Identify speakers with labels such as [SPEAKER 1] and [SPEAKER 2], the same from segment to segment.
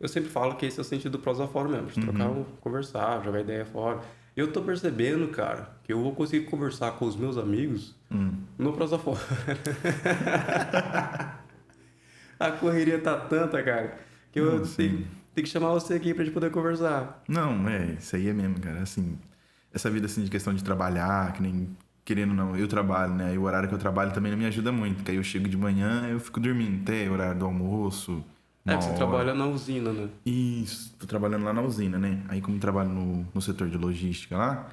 [SPEAKER 1] Eu sempre falo que esse é o sentido do prosa fora mesmo, de trocar, conversar, jogar ideia fora. Eu tô percebendo, cara, que eu vou conseguir conversar com os meus amigos no prosa fora. A correria tá tanta, cara, que
[SPEAKER 2] Não,
[SPEAKER 1] eu
[SPEAKER 2] sim.
[SPEAKER 1] tenho que chamar você aqui pra gente poder conversar.
[SPEAKER 2] Não, isso aí é mesmo, cara. Assim, essa vida assim de questão de trabalhar, que nem querendo ou não, eu trabalho, né? E o horário que eu trabalho também não me ajuda muito, porque aí eu chego de manhã, eu fico dormindo até o horário do almoço,
[SPEAKER 1] É
[SPEAKER 2] uma
[SPEAKER 1] que você
[SPEAKER 2] hora.
[SPEAKER 1] trabalha na usina, né?
[SPEAKER 2] Isso, tô trabalhando lá na usina, né? Aí como trabalho no setor de logística lá,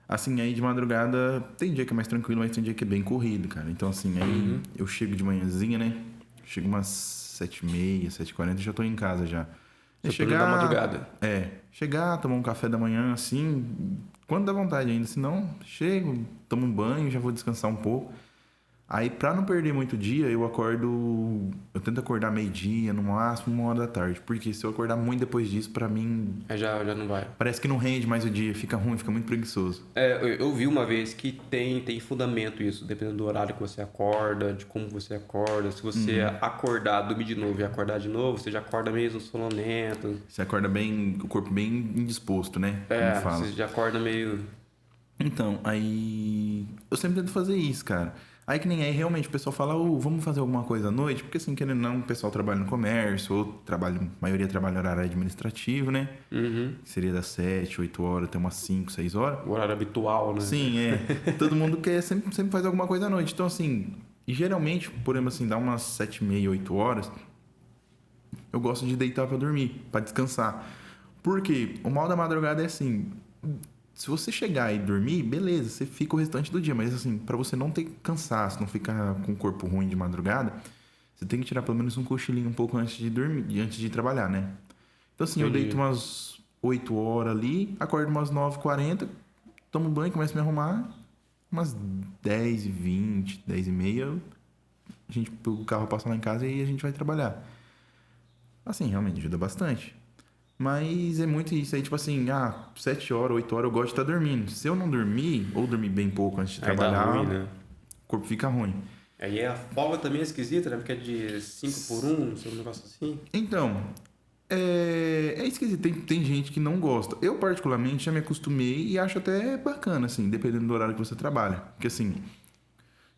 [SPEAKER 2] assim, aí de madrugada tem dia que é mais tranquilo, mas tem dia que é bem corrido, cara. Então assim, aí eu chego de manhãzinha, né? Chego umas 7h30, 7h40 e já tô em casa já. É
[SPEAKER 1] Seu turno da madrugada.
[SPEAKER 2] chegar, tomar um café da manhã, assim, quando dá vontade ainda. Se não, chego, tomo um banho, já vou descansar um pouco. Aí, pra não perder muito dia, eu tento acordar meio-dia, no máximo 1h da tarde. Porque se eu acordar muito depois disso, pra mim,
[SPEAKER 1] Aí já não vai.
[SPEAKER 2] parece que não rende mais o dia, fica ruim, fica muito preguiçoso.
[SPEAKER 1] Eu vi uma vez que tem fundamento isso, dependendo do horário que você acorda, de como você acorda. Se você acordar, dormir de novo e acordar de novo, você já acorda mesmo sonolento.
[SPEAKER 2] Você acorda bem, o corpo bem indisposto, né? Como fala.
[SPEAKER 1] Você já acorda meio...
[SPEAKER 2] Então, aí eu sempre tento fazer isso, cara. Aí que nem aí realmente o pessoal fala, vamos fazer alguma coisa à noite, porque assim, querendo ou não, o pessoal trabalha no comércio, ou trabalha, a maioria trabalha no horário administrativo, né? Que seria das 7, 8 horas até umas 5, 6 horas.
[SPEAKER 1] O horário habitual, né?
[SPEAKER 2] Sim, todo mundo quer, sempre faz alguma coisa à noite. Então, assim, e geralmente, por exemplo, assim, dá umas 7h30, 8 horas, eu gosto de deitar pra dormir, pra descansar. Porque o mal da madrugada é assim, se você chegar e dormir, beleza, você fica o restante do dia. Mas assim, pra você não ter cansaço, não ficar com o corpo ruim de madrugada, você tem que tirar pelo menos um cochilinho um pouco antes de dormir, antes de trabalhar, né? Então assim, eu deito umas 8 horas ali, acordo umas 9h40, tomo banho, começo a me arrumar, umas 10h20, 10h30, a gente pega o carro, passa lá em casa e a gente vai trabalhar. Assim, realmente ajuda bastante. Mas é muito isso aí, tipo assim, 7 horas, 8 horas eu gosto de estar dormindo. Se eu não dormir, ou dormir bem pouco antes de
[SPEAKER 1] Aí dá
[SPEAKER 2] trabalhar,
[SPEAKER 1] ruim, né?
[SPEAKER 2] o corpo fica ruim.
[SPEAKER 1] Aí a folga também é esquisita, né? Porque é de 5 por 1, um negócio assim.
[SPEAKER 2] Então, é esquisito. Tem gente que não gosta. Eu, particularmente, já me acostumei e acho até bacana, assim, dependendo do horário que você trabalha. Porque, assim,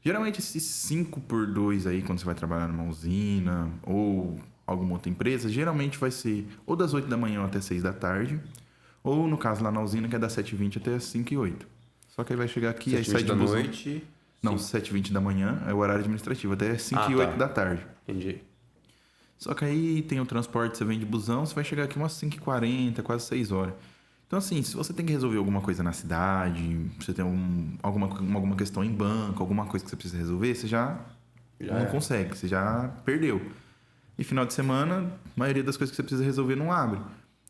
[SPEAKER 2] geralmente esses 5x2 aí, quando você vai trabalhar numa usina ou alguma outra empresa, geralmente vai ser ou das 8 da manhã até 6 da tarde, ou no caso lá na usina, que é das 7h20 até as 5h08. Só que aí vai chegar aqui, aí sai
[SPEAKER 1] 7h20
[SPEAKER 2] de
[SPEAKER 1] da
[SPEAKER 2] busão.
[SPEAKER 1] noite.
[SPEAKER 2] Não,
[SPEAKER 1] Sim.
[SPEAKER 2] 7h20 da manhã é o horário administrativo, até 5h08 da tarde.
[SPEAKER 1] Entendi.
[SPEAKER 2] Só que aí tem o transporte, você vem de busão, você vai chegar aqui umas 5h40, quase 6 horas. Então, assim, se você tem que resolver alguma coisa na cidade, você tem alguma questão em banco, alguma coisa que você precisa resolver, você já não consegue, você já perdeu. E final de semana, a maioria das coisas que você precisa resolver não abre.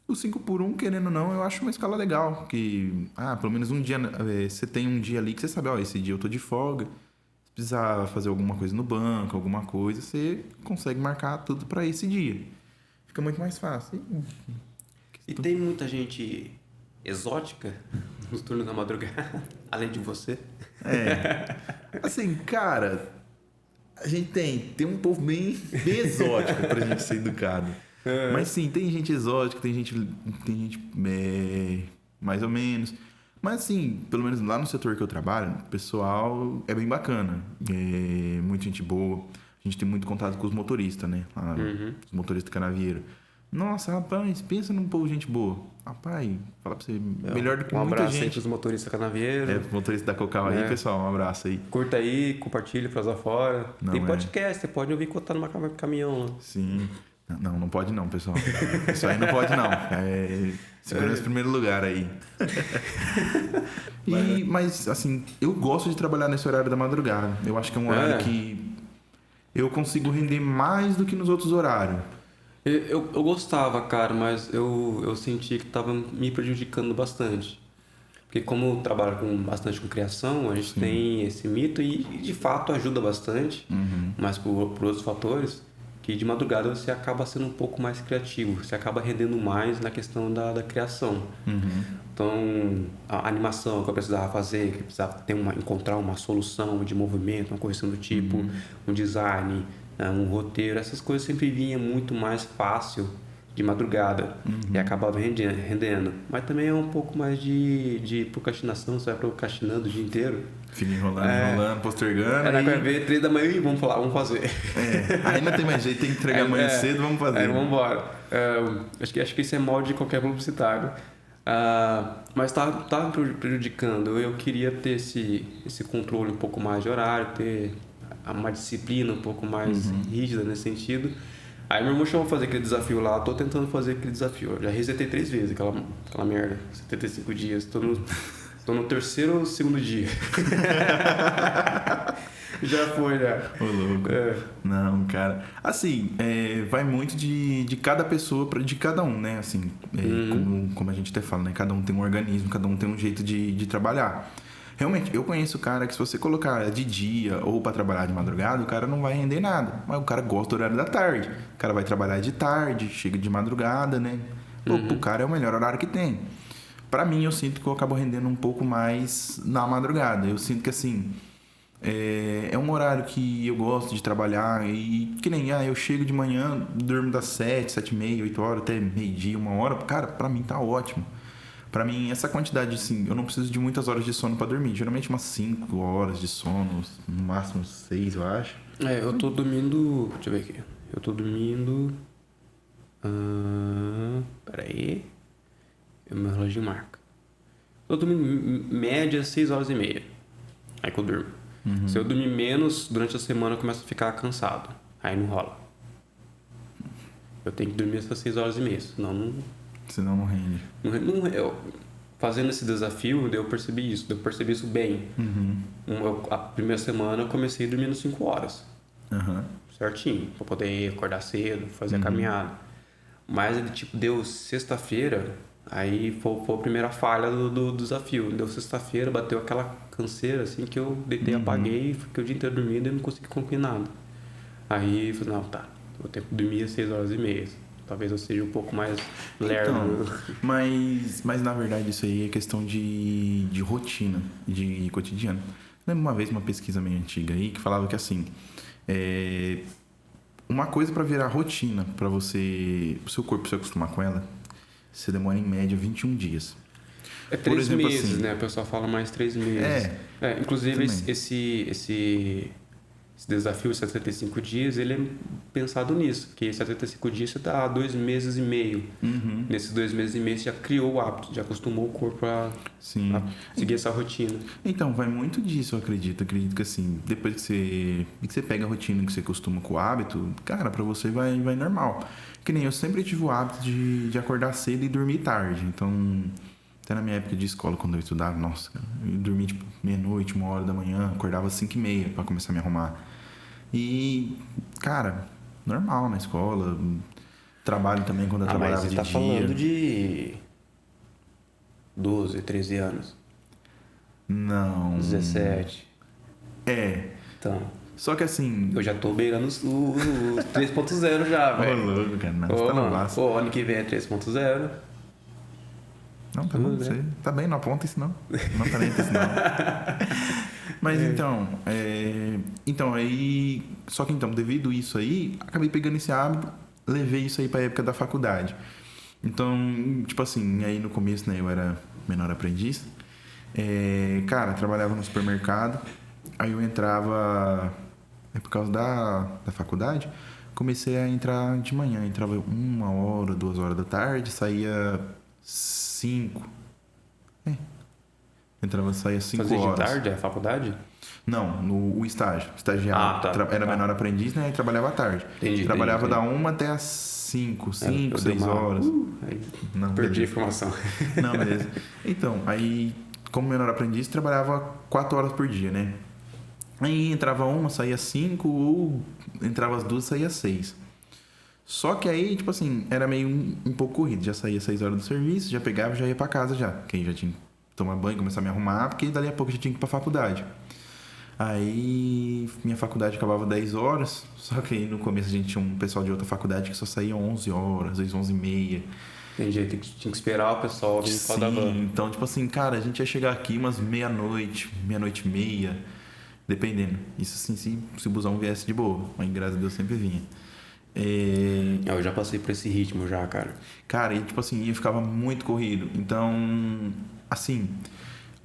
[SPEAKER 2] O 5x1, querendo ou não, eu acho uma escala legal. Que, pelo menos um dia, você tem um dia ali que você sabe, esse dia eu tô de folga. Se precisar fazer alguma coisa no banco, alguma coisa, você consegue marcar tudo para esse dia. Fica muito mais fácil.
[SPEAKER 1] E tem muita gente exótica nos turnos da madrugada, além de você?
[SPEAKER 2] Assim, cara, a gente tem um povo bem exótico pra gente ser educado. Mas sim, tem gente exótica, tem gente mais ou menos. Mas assim, pelo menos lá no setor que eu trabalho, o pessoal é bem bacana. É muita gente boa. A gente tem muito contato com os motoristas, né? Os motoristas canavieiros. Nossa, rapaz, pensa num povo gente boa. Rapaz, fala pra você, melhor do que muita
[SPEAKER 1] abraço aí
[SPEAKER 2] gente.
[SPEAKER 1] pros motoristas canavieiros.
[SPEAKER 2] Motorista da Cocal aí, pessoal, um abraço aí.
[SPEAKER 1] Curta aí, compartilha, prosa fora.
[SPEAKER 2] Não,
[SPEAKER 1] Tem podcast, você pode ouvir enquanto tá numa caminhão lá.
[SPEAKER 2] Sim. Não pode não, pessoal. Isso aí não pode não. Segurança em primeiro lugar aí. Mas, assim, eu gosto de trabalhar nesse horário da madrugada. Eu acho que é um horário que eu consigo render mais do que nos outros horários.
[SPEAKER 1] Eu gostava, cara, mas eu senti que tava me prejudicando bastante. Porque como eu trabalho bastante com criação, a gente tem esse mito e de fato ajuda bastante, mas por outros fatores, que de madrugada você acaba sendo um pouco mais criativo, você acaba rendendo mais na questão da criação. Então, a animação que eu precisava fazer, que eu precisava encontrar uma solução de movimento, uma coisa do tipo, um design, um roteiro, essas coisas sempre vinham muito mais fácil de madrugada e acabava rendendo. Mas também é um pouco mais de procrastinação, você vai procrastinando o dia inteiro.
[SPEAKER 2] Fica enrolando, postergando.
[SPEAKER 1] Aí vai ver 3 da manhã e vamos fazer.
[SPEAKER 2] Aí não tem mais jeito, tem que entregar amanhã cedo, vamos fazer.
[SPEAKER 1] Aí vamos embora. Acho que isso é molde de qualquer publicitário. Mas tá me prejudicando. Eu queria ter esse controle um pouco mais de horário, ter uma disciplina um pouco mais rígida nesse sentido. Aí meu irmão chamou pra fazer aquele desafio lá, tô tentando fazer aquele desafio. Eu já resetei 3 vezes aquela merda, 75 dias. Tô no terceiro ou segundo dia. Já foi, já.
[SPEAKER 2] Ô, louco. Não, cara. Assim, vai muito de cada pessoa, de cada um, né? Assim, como a gente até fala, né? Cada um tem um organismo, cada um tem um jeito de trabalhar. Realmente, eu conheço o cara que se você colocar de dia ou pra trabalhar de madrugada, o cara não vai render nada. Mas o cara gosta do horário da tarde. O cara vai trabalhar de tarde, chega de madrugada, né? O cara é o melhor horário que tem. Pra mim, eu sinto que eu acabo rendendo um pouco mais na madrugada. Eu sinto que, assim, é um horário que eu gosto de trabalhar e que nem, eu chego de manhã, durmo das 7, 7h30, 8 horas, até meio-dia, 1 hora. Cara, pra mim tá ótimo. Pra mim, essa quantidade, assim, eu não preciso de muitas horas de sono pra dormir. Geralmente umas 5 horas de sono, no máximo 6, eu acho.
[SPEAKER 1] Eu tô dormindo... Deixa eu ver aqui. Eu tô dormindo... Peraí. Meu relógio marca. Eu tô dormindo média 6h30. Aí que eu durmo. Se eu dormir menos, durante a semana eu começo a ficar cansado. Aí não rola. Eu tenho que dormir essas 6h30, senão não...
[SPEAKER 2] Senão não rende.
[SPEAKER 1] Fazendo esse desafio, eu percebi isso bem. A primeira semana eu comecei dormindo 5 horas. Certinho, pra poder acordar cedo, fazer a caminhada. Mas ele deu sexta-feira, aí foi a primeira falha do desafio. Deu sexta-feira, bateu aquela canseira assim que eu deitei, apaguei, fiquei o dia inteiro dormindo e não consegui concluir nada. Aí eu falei, não, tá, vou ter que dormir às 6h30. Talvez eu seja um pouco mais lerdo.
[SPEAKER 2] Então, mas na verdade isso aí é questão de rotina, de cotidiano. Lembro uma vez uma pesquisa meio antiga aí que falava que assim, uma coisa para virar rotina, para o seu corpo se acostumar com ela, você demora em média 21 dias.
[SPEAKER 1] 3 meses, assim, né? O pessoal fala mais 3 meses. Inclusive esse desafio de 75 dias, ele é pensado nisso, porque 75 dias você dá 2 meses e meio. Nesses 2 meses e meio você já criou o hábito, já acostumou o corpo a seguir essa rotina.
[SPEAKER 2] Então, vai muito disso, eu acredito. Acredito que assim, depois que você pega a rotina, que você acostuma com o hábito, cara, pra você vai normal. Que nem eu sempre tive o hábito de acordar cedo e dormir tarde. Então, até na minha época de escola, quando eu estudava, nossa, eu dormia tipo meia-noite, 1h da manhã, acordava às 5h30 pra começar a me arrumar. E, cara, normal na escola. Trabalho também quando eu trabalhava de dia.
[SPEAKER 1] Mas você tá falando de 12, 13 anos?
[SPEAKER 2] Não.
[SPEAKER 1] 17. Então.
[SPEAKER 2] Só que assim...
[SPEAKER 1] Eu já tô beirando os 3.0 já, velho.
[SPEAKER 2] Ô, louco, cara. Não, você tá no vaso.
[SPEAKER 1] Ano que vem é 3.0.
[SPEAKER 2] Não, tá bom. Você tá bem, não aponta isso não. Não tá nem isso não. Mas então, aí... Só que então, devido a isso aí, acabei pegando esse hábito, levei isso aí pra época da faculdade. Então, tipo assim, aí no começo, né, eu era menor aprendiz. Cara, trabalhava no supermercado. Aí eu entrava... por causa da faculdade, comecei a entrar de manhã. Entrava 1h, 2h da tarde, saía 5. Saía 5
[SPEAKER 1] Fazia
[SPEAKER 2] horas.
[SPEAKER 1] de tarde a faculdade?
[SPEAKER 2] Não, o estágio. Estagiário. Era menor aprendiz, né? E trabalhava à tarde. Trabalhava da 1 até as 5, 6 horas.
[SPEAKER 1] Não, perdi a informação.
[SPEAKER 2] Não, beleza. Então, aí, como menor aprendiz, trabalhava 4 horas por dia, né? Aí entrava 1, saía 5, ou entrava as 2, saía 6. Só que aí, tipo assim, era meio um pouco corrido. Já saía 6 horas do serviço, já pegava e já ia pra casa já. Que aí já tinha que tomar banho, começar a me arrumar, porque dali a pouco já tinha que ir pra faculdade. Aí minha faculdade acabava 10 horas, só que aí no começo a gente tinha um pessoal de outra faculdade que só saía 11 horas, às vezes 11h30.
[SPEAKER 1] Entendi, tinha que esperar o pessoal vir pra dar banho.
[SPEAKER 2] Então, tipo assim, cara, a gente ia chegar aqui umas meia-noite, meia-noite e meia, dependendo. Isso assim, se o busão viesse de boa, mas graças a Deus sempre vinha.
[SPEAKER 1] Eu já passei por esse ritmo já, cara.
[SPEAKER 2] Cara, e tipo assim, eu ficava muito corrido. Então, assim,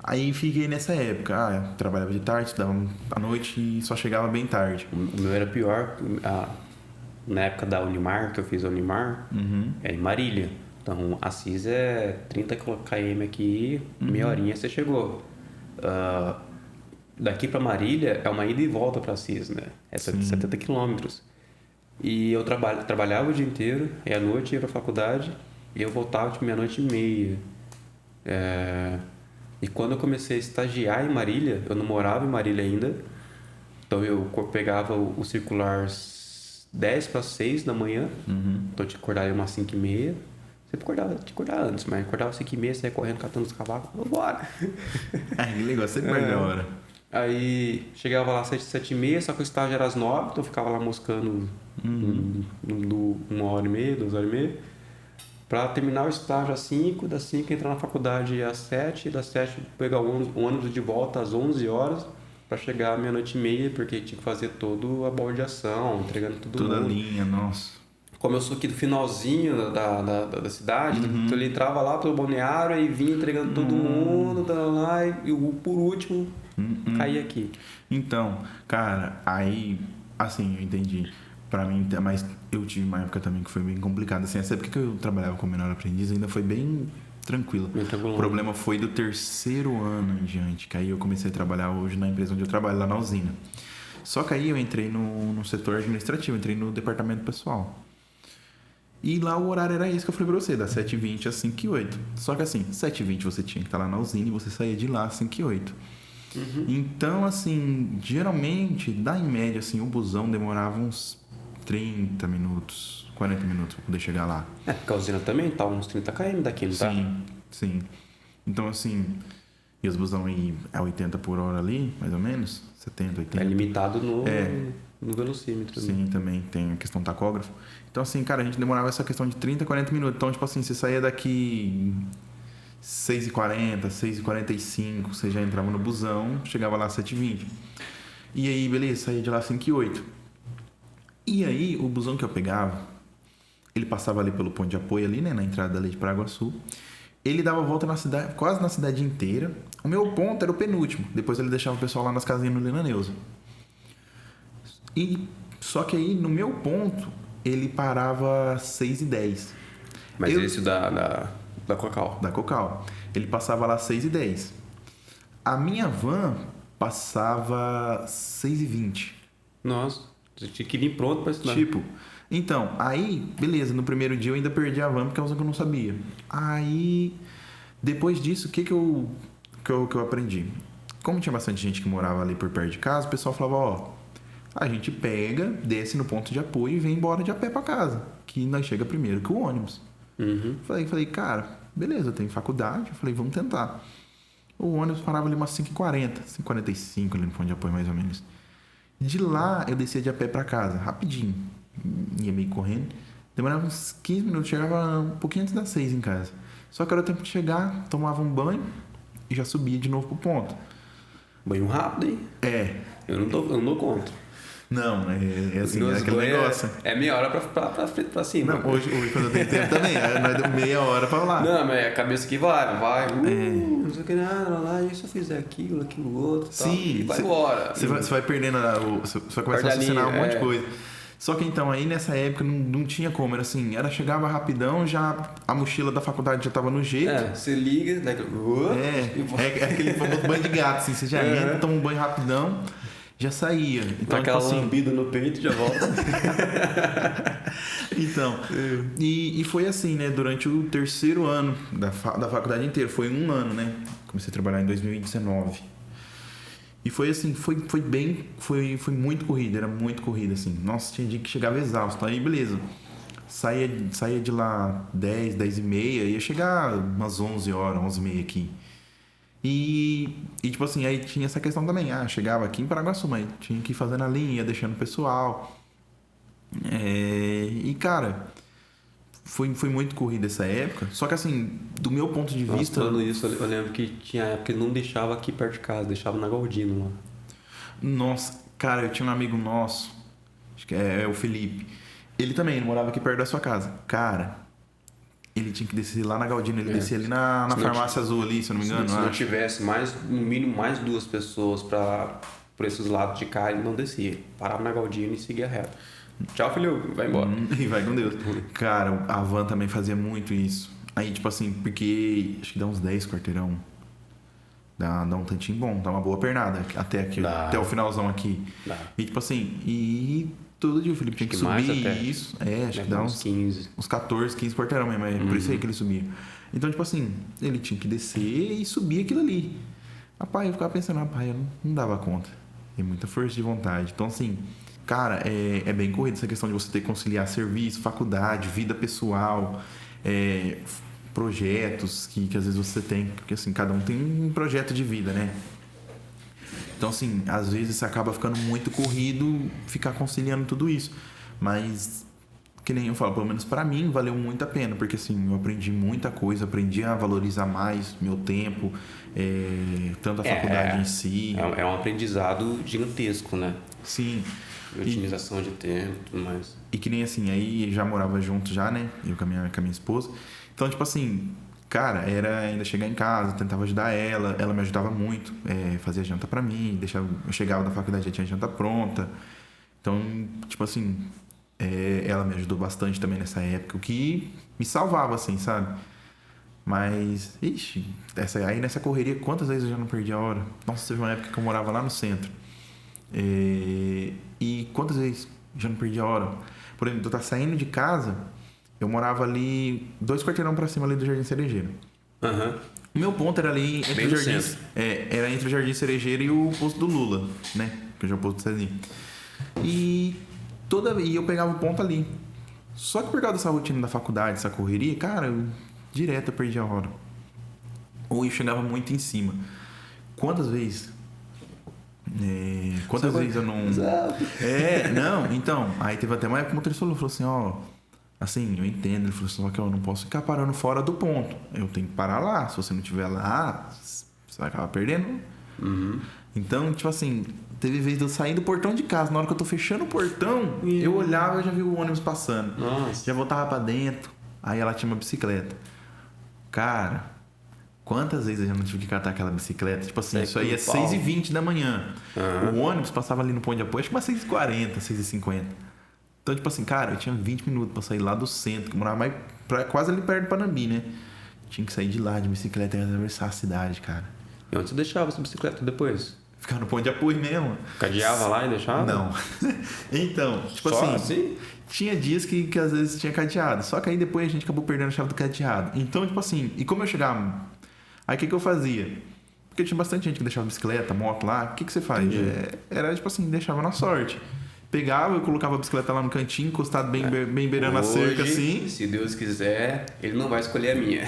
[SPEAKER 2] aí fiquei nessa época. Trabalhava de tarde, estudava à noite e só chegava bem tarde.
[SPEAKER 1] O meu era pior. Na época da Unimar, que eu fiz a Unimar, é em Marília. Então, Assis é 30 km aqui, meia horinha você chegou. Daqui pra Marília é uma ida e volta pra Assis, né? É 70 quilômetros. E eu trabalhava o dia inteiro, e à noite ia pra faculdade, e eu voltava tipo meia-noite e meia. E quando eu comecei a estagiar em Marília, eu não morava em Marília ainda, então eu pegava o circular 10 para 6 da manhã, então eu tinha que acordar umas 5 e meia. Sempre tinha que acordar antes, mas acordava 5 e meia, saia correndo, catando os cavalos, vambora!
[SPEAKER 2] Que legal, sempre perde a hora.
[SPEAKER 1] Aí chegava lá às 7 e meia, só que o estágio era às 9, então eu ficava lá moscando 1h30, 2h30, pra terminar o estágio às 5, das 5 entrar na faculdade às 7, das 7 pegar o ônibus de volta às 11 horas, pra chegar à meia-noite e meia, porque tinha que fazer toda a baldeação, entregando tudo.
[SPEAKER 2] Toda a linha, nossa.
[SPEAKER 1] Como eu sou aqui do finalzinho da cidade, então ele entrava lá pelo balneário e vinha entregando todo mundo, lá, e por último caía aqui.
[SPEAKER 2] Então, cara, aí, assim, eu entendi. Pra mim, mas eu tive uma época também que foi bem complicada. Assim, essa época que eu trabalhava como menor aprendiz ainda foi bem tranquilo. O problema foi do terceiro ano em diante, que aí eu comecei a trabalhar hoje na empresa onde eu trabalho, lá na usina. Só que aí eu entrei no setor administrativo, entrei no departamento pessoal. E lá o horário era esse que eu falei pra você, das 7h20 às 5h08. Só que assim, 7h20 você tinha que estar lá na usina e você saía de lá às 5h08. Então, assim, geralmente, em média, assim, o busão demorava uns 30 minutos, 40 minutos pra poder chegar lá.
[SPEAKER 1] Porque a usina também tá uns 30 km daqui, não tá?
[SPEAKER 2] Sim. Então, assim, e os busão aí é 80 por hora ali, mais ou menos? 70, 80.
[SPEAKER 1] É limitado no velocímetro.
[SPEAKER 2] Sim, também tem a questão tacógrafo. Então, assim, cara, a gente demorava essa questão de 30, 40 minutos. Então, tipo assim, você saía daqui 6h40, 6h45, você já entrava no busão, chegava lá às 7h20. E aí, beleza, saía de lá às 5h08. E aí, o busão que eu pegava, ele passava ali pelo ponto de apoio ali, né, na entrada da de Paraguaçu. Ele dava volta na cidade, quase na cidade inteira. O meu ponto era o penúltimo. Depois ele deixava o pessoal lá nas casinhas no Lina Neuza. Só que aí, no meu ponto, ele parava às 6h10.
[SPEAKER 1] Mas esse da Cocal?
[SPEAKER 2] Da Cocal. Ele passava lá às 6h10. A minha van passava 6h20.
[SPEAKER 1] Nossa, você tinha que vir pronto pra estudar.
[SPEAKER 2] Tipo, então, aí, beleza, no primeiro dia eu ainda perdi a van porque é uma coisa que eu não sabia. Aí, depois disso, o que eu aprendi? Como tinha bastante gente que morava ali por perto de casa, o pessoal falava, a gente pega, desce no ponto de apoio e vem embora de a pé pra casa, que nós chega primeiro que o ônibus. Falei, cara, beleza, eu tenho faculdade. Eu falei, vamos tentar. O ônibus parava ali umas 5h40, 5h45 ali no ponto de apoio, mais ou menos. De lá, eu descia de a pé pra casa, rapidinho. Ia meio correndo. Demorava uns 15 minutos, chegava um pouquinho antes das 6 em casa. Só que era o tempo de chegar, tomava um banho e já subia de novo pro ponto.
[SPEAKER 1] Banho rápido, hein? Eu não dou conta.
[SPEAKER 2] Não, é assim, é aquele negócio.
[SPEAKER 1] É meia hora pra cima.
[SPEAKER 2] Não, hoje quando eu tenho tempo também, nós deu meia hora pra lá.
[SPEAKER 1] Não, mas a cabeça aqui vai, não sei o que nada, lá, e se eu fizer aquilo, outro,
[SPEAKER 2] sim,
[SPEAKER 1] tal, e vai embora.
[SPEAKER 2] Você vai perdendo, você vai começar a associar um monte de coisa. Só que então, aí nessa época não tinha como, era assim, chegava rapidão, já a mochila da faculdade já tava no jeito.
[SPEAKER 1] Você liga, daí...
[SPEAKER 2] É aquele famoso banho de gato, assim, você já entra, toma um banho rapidão, já saía. Então,
[SPEAKER 1] aquela
[SPEAKER 2] tipo assim,
[SPEAKER 1] lambida no peito e já volta.
[SPEAKER 2] Então, e foi assim, né, durante o terceiro ano da faculdade inteira, foi um ano, né, comecei a trabalhar em 2019. E foi assim, foi muito corrida, era muito corrida, assim. Nossa, tinha dia que chegava exausto. Aí, beleza. Saía de lá 10h30, ia chegar umas 11 horas, 11h30 aqui. E tipo assim, aí tinha essa questão também. Chegava aqui em Paraguaçu, mas tinha que ir fazendo a linha, deixando o pessoal. E, cara, foi muito corrida essa época. Só que assim, do meu ponto de vista...
[SPEAKER 1] Falando isso, eu lembro que tinha época que ele não deixava aqui perto de casa, deixava na Galdino lá.
[SPEAKER 2] Nossa, cara, eu tinha um amigo nosso, acho que é o Felipe. Ele também, ele morava aqui perto da sua casa. Cara, ele tinha que descer lá na Galdino, ele descia ali na farmácia azul ali, se eu não me engano.
[SPEAKER 1] Se não tivesse no mínimo mais 2 pessoas por esses lados de cá, ele não descia. Ele parava na Galdino e seguia reto. Tchau, filho, vai embora.
[SPEAKER 2] E vai com Deus. Cara, a van também fazia muito isso. Aí, tipo assim, porque acho que dá uns 10 quarteirão. Dá um tantinho bom, dá uma boa pernada até aqui, até o finalzão aqui.
[SPEAKER 1] Dá.
[SPEAKER 2] E tipo assim, e todo dia o Felipe tinha que subir isso. Acho que dá uns
[SPEAKER 1] 15.
[SPEAKER 2] Uns 14, 15 quarteirão mesmo, é por isso aí que ele subia. Então, tipo assim, ele tinha que descer e subir aquilo ali. Rapaz, eu ficava pensando, rapaz, eu não dava conta. Tem muita força de vontade. Então, assim, cara, é bem corrido essa questão de você ter que conciliar serviço, faculdade, vida pessoal, projetos que às vezes você tem, porque assim, cada um tem um projeto de vida, né? Então, assim, às vezes acaba ficando muito corrido ficar conciliando tudo isso. Mas, que nem eu falo, pelo menos pra mim, valeu muito a pena, porque assim, eu aprendi muita coisa, aprendi a valorizar mais meu tempo, tanto a faculdade em si.
[SPEAKER 1] É um aprendizado gigantesco, né?
[SPEAKER 2] Sim.
[SPEAKER 1] De otimização de tempo e tudo mais.
[SPEAKER 2] E que nem assim, aí já morava junto já, né? Eu com a minha esposa. Então, tipo assim, cara, era ainda chegar em casa, tentava ajudar ela me ajudava muito, fazia janta pra mim, eu chegava da faculdade, já tinha janta pronta. Então, tipo assim, ela me ajudou bastante também nessa época, o que me salvava, assim, sabe? Mas, ixi, nessa correria, quantas vezes eu já não perdi a hora? Nossa, teve uma época que eu morava lá no centro. E quantas vezes já não perdi a hora? Por exemplo, eu tava saindo de casa, eu morava ali 2 quarteirão pra cima ali do Jardim Cerejeiro.
[SPEAKER 1] Uhum.
[SPEAKER 2] O meu ponto era ali entre o Jardim, era entre o Jardim Cerejeiro e o posto do Lula, né? Que hoje é o posto do Cezinho. E eu pegava o ponto ali. Só que por causa dessa rotina da faculdade, essa correria, cara, direto eu perdi a hora. Ou eu chegava muito em cima. Quantas vezes? Quantas vezes eu não... não, então, aí teve até uma época que o motorista falou assim, assim, eu entendo, ele falou assim, só que eu não posso ficar parando fora do ponto, eu tenho que parar lá, se você não estiver lá, você vai acabar perdendo.
[SPEAKER 1] Uhum.
[SPEAKER 2] Então, tipo assim, teve vez de eu sair do portão de casa, na hora que eu tô fechando o portão, eu olhava e já vi o ônibus passando.
[SPEAKER 1] Nossa.
[SPEAKER 2] Já voltava pra dentro, aí ela tinha uma bicicleta. Cara, quantas vezes eu já não tive que catar aquela bicicleta? Tipo assim, isso aí é 6h20 da manhã.
[SPEAKER 1] Uhum.
[SPEAKER 2] O ônibus passava ali no ponto de apoio, acho que umas 6h40, 6h50. Então, tipo assim, cara, eu tinha 20 minutos pra sair lá do centro, que eu morava quase ali perto do Panambi, né? Tinha que sair de lá de bicicleta e atravessar a cidade, cara.
[SPEAKER 1] E onde você deixava essa bicicleta depois?
[SPEAKER 2] Ficava no ponto de apoio mesmo.
[SPEAKER 1] Cadeava lá e deixava?
[SPEAKER 2] Não. Então, tipo
[SPEAKER 1] Só
[SPEAKER 2] assim, tinha dias que às vezes tinha cadeado. Só que aí depois a gente acabou perdendo a chave do cadeado. Então, tipo assim, e como eu chegava... Aí o que eu fazia? Porque tinha bastante gente que deixava bicicleta, moto lá. O que você faz? Era tipo assim, deixava na sorte. Pegava, eu colocava a bicicleta lá no cantinho, encostado bem beirando a cerca, assim.
[SPEAKER 1] Se Deus quiser, ele não vai escolher a minha.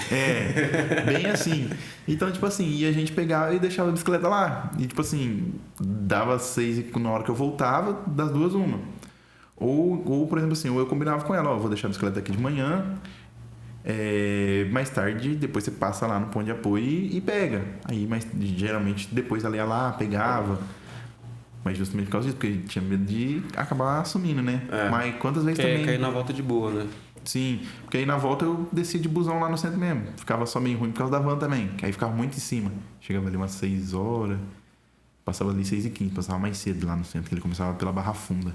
[SPEAKER 2] Bem assim. Então, tipo assim, e a gente pegava e deixava a bicicleta lá. E, tipo assim, dava 6 na hora que eu voltava, das duas, uma. Ou por exemplo assim, ou eu combinava com ela, vou deixar a bicicleta aqui de manhã, mais tarde, depois você passa lá no ponto de apoio e pega. Aí, mas geralmente, depois ela ia lá, pegava. Mas justamente por causa disso, porque tinha medo de acabar assumindo, né? Mas quantas vezes também...
[SPEAKER 1] Cair na volta de boa, né?
[SPEAKER 2] Sim, porque aí na volta eu descia de busão lá no centro mesmo. Ficava só meio ruim por causa da van também, que aí ficava muito em cima. Chegava ali umas 6 horas, passava ali 6h15, passava mais cedo lá no centro, que ele começava pela Barra Funda.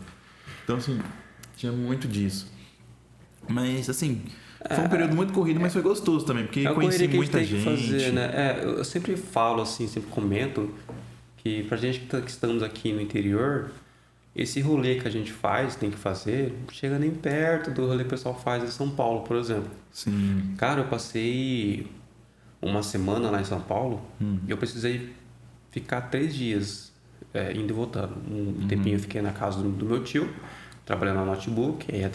[SPEAKER 2] Então, assim, tinha muito disso. Mas, assim, foi um período muito corrido, mas foi gostoso também, porque conheci muita gente.
[SPEAKER 1] Fazer, né? Eu sempre falo assim, sempre comento que pra gente que estamos aqui no interior, esse rolê que a gente tem que fazer, não chega nem perto do rolê que o pessoal faz em São Paulo, por exemplo.
[SPEAKER 2] Sim.
[SPEAKER 1] Cara, eu passei uma semana lá em São Paulo e eu precisei ficar 3 dias indo e voltando. Um tempinho eu fiquei na casa do meu tio, trabalhando no notebook, ia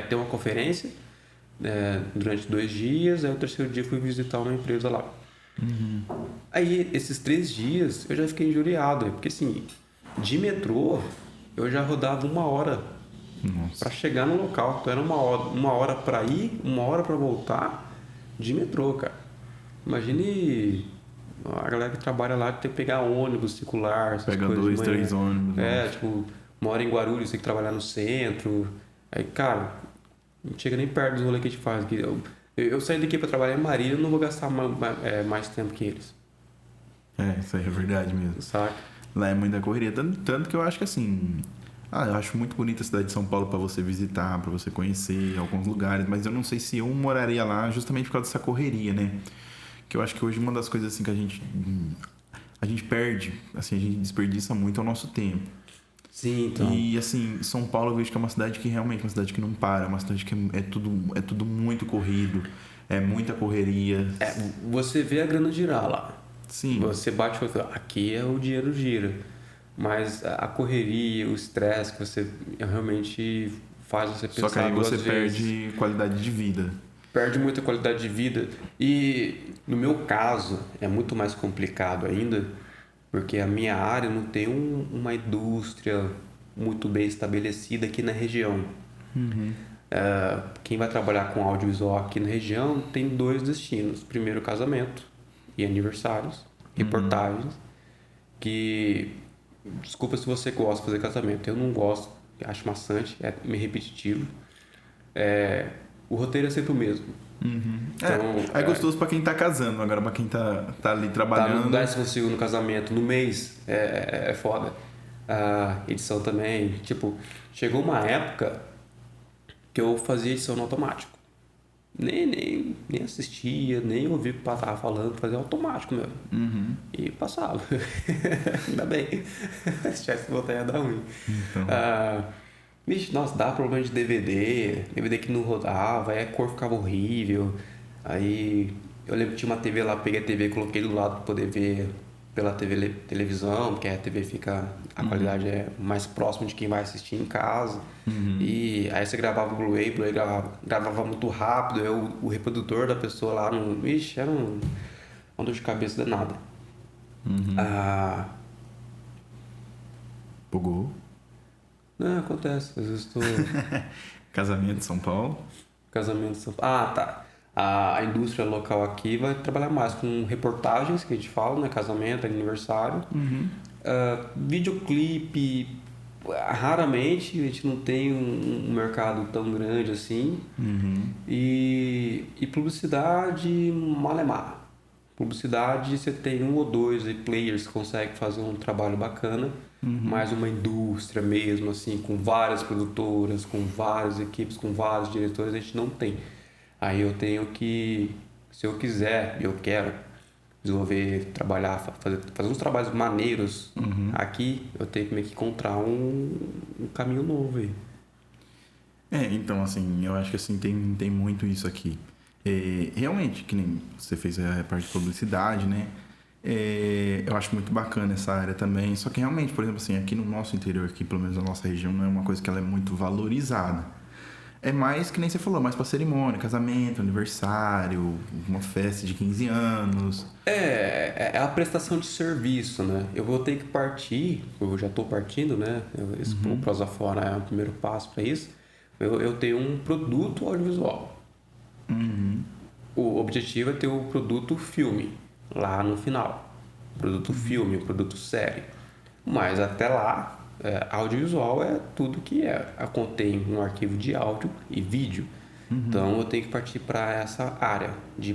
[SPEAKER 1] ter uma conferência durante 2 dias, aí o terceiro dia fui visitar uma empresa lá. Aí, esses 3 dias, eu já fiquei injuriado, porque assim, de metrô, eu já rodava 1 hora para chegar no local. Então, era 1 hora para ir, 1 hora para voltar de metrô, cara. Imagine a galera que trabalha lá ter que pegar ônibus circular, essas
[SPEAKER 2] Pega
[SPEAKER 1] coisas.
[SPEAKER 2] 2, 3 ônibus.
[SPEAKER 1] Tipo, mora em Guarulhos, tem que trabalhar no centro. Aí, cara, não chega nem perto dos rolês que a gente faz. Eu saí daqui pra trabalhar em Marília, eu não vou gastar mais tempo que eles.
[SPEAKER 2] Isso aí é verdade mesmo.
[SPEAKER 1] Saca?
[SPEAKER 2] Lá é muita correria. Tanto que eu acho que assim. Eu acho muito bonita a cidade de São Paulo para você visitar, para você conhecer alguns lugares, mas eu não sei se eu moraria lá justamente por causa dessa correria, né? Que eu acho que hoje uma das coisas assim que a gente perde, assim, a gente desperdiça muito é o nosso tempo.
[SPEAKER 1] Sim, então.
[SPEAKER 2] E assim, São Paulo eu vejo que é uma cidade que realmente é uma cidade que não para, é uma cidade que é tudo muito corrido, é muita correria.
[SPEAKER 1] Você vê a grana girar lá.
[SPEAKER 2] Sim.
[SPEAKER 1] Você bate e fala, aqui é o dinheiro gira. Mas a correria, o estresse que você realmente faz você pensar
[SPEAKER 2] Só que aí você
[SPEAKER 1] duas vezes.
[SPEAKER 2] perde qualidade de vida.
[SPEAKER 1] Perde muita qualidade de vida. E no meu caso, é muito mais complicado ainda, porque a minha área não tem uma indústria muito bem estabelecida aqui na região. Quem vai trabalhar com audiovisual aqui na região tem dois destinos. Primeiro, casamento e aniversários, reportagens, que... Desculpa se você gosta de fazer casamento. Eu não gosto, acho maçante, é meio repetitivo. O roteiro é sempre o mesmo. Então,
[SPEAKER 2] É gostoso pra quem tá casando, agora pra quem tá ali
[SPEAKER 1] tá
[SPEAKER 2] trabalhando.
[SPEAKER 1] no 12º casamento, no mês, é foda. A edição também, tipo, chegou uma época que eu fazia edição no automático. Nem assistia, nem ouvia o que tava falando, fazia automático mesmo. E passava. Ainda bem. Se tivesse voltar ia dar ruim.
[SPEAKER 2] Então.
[SPEAKER 1] Vixe, nossa, dava problema de DVD que não rodava, aí a cor ficava horrível. Aí eu lembro que tinha uma TV lá, peguei a TV e coloquei do lado pra poder ver pela televisão, porque a TV fica. A qualidade é mais próxima de quem vai assistir em casa. E aí você gravava o Blu-ray gravava muito rápido, aí o reprodutor da pessoa lá não. Vixe, era uma dor de cabeça danada.
[SPEAKER 2] Bugou.
[SPEAKER 1] Não, acontece, às vezes estou.
[SPEAKER 2] Casamento em São Paulo.
[SPEAKER 1] Casamento. Tá. A indústria local aqui vai trabalhar mais com reportagens, que a gente fala, né? Casamento, aniversário. Videoclipe, raramente, a gente não tem um mercado tão grande assim. E publicidade, malemar. Publicidade, você tem um ou dois players que conseguem fazer um trabalho bacana, mas uma indústria mesmo, assim, com várias produtoras, com várias equipes, com vários diretores, a gente não tem. Aí eu tenho que, se eu quiser, eu quero desenvolver, trabalhar, fazer uns trabalhos maneiros aqui, eu tenho que meio que encontrar um caminho novo aí.
[SPEAKER 2] Então, assim, eu acho que assim, tem muito isso aqui. Realmente, que nem você fez a parte de publicidade, né? Eu acho muito bacana essa área também. Só que realmente, por exemplo, assim, aqui no nosso interior, aqui, pelo menos na nossa região, não é uma coisa que ela é muito valorizada. É mais, que nem você falou, mais pra cerimônia, casamento, aniversário, uma festa de 15 anos.
[SPEAKER 1] É a prestação de serviço, né? Eu vou ter que partir, eu já estou partindo, né? O Prosa Fora é o primeiro passo para isso. Eu tenho um produto audiovisual. O objetivo é ter o produto filme lá no final. Produto filme, o produto série. Mas até lá, audiovisual é tudo que contém um arquivo de áudio e vídeo. Então eu tenho que partir para essa área de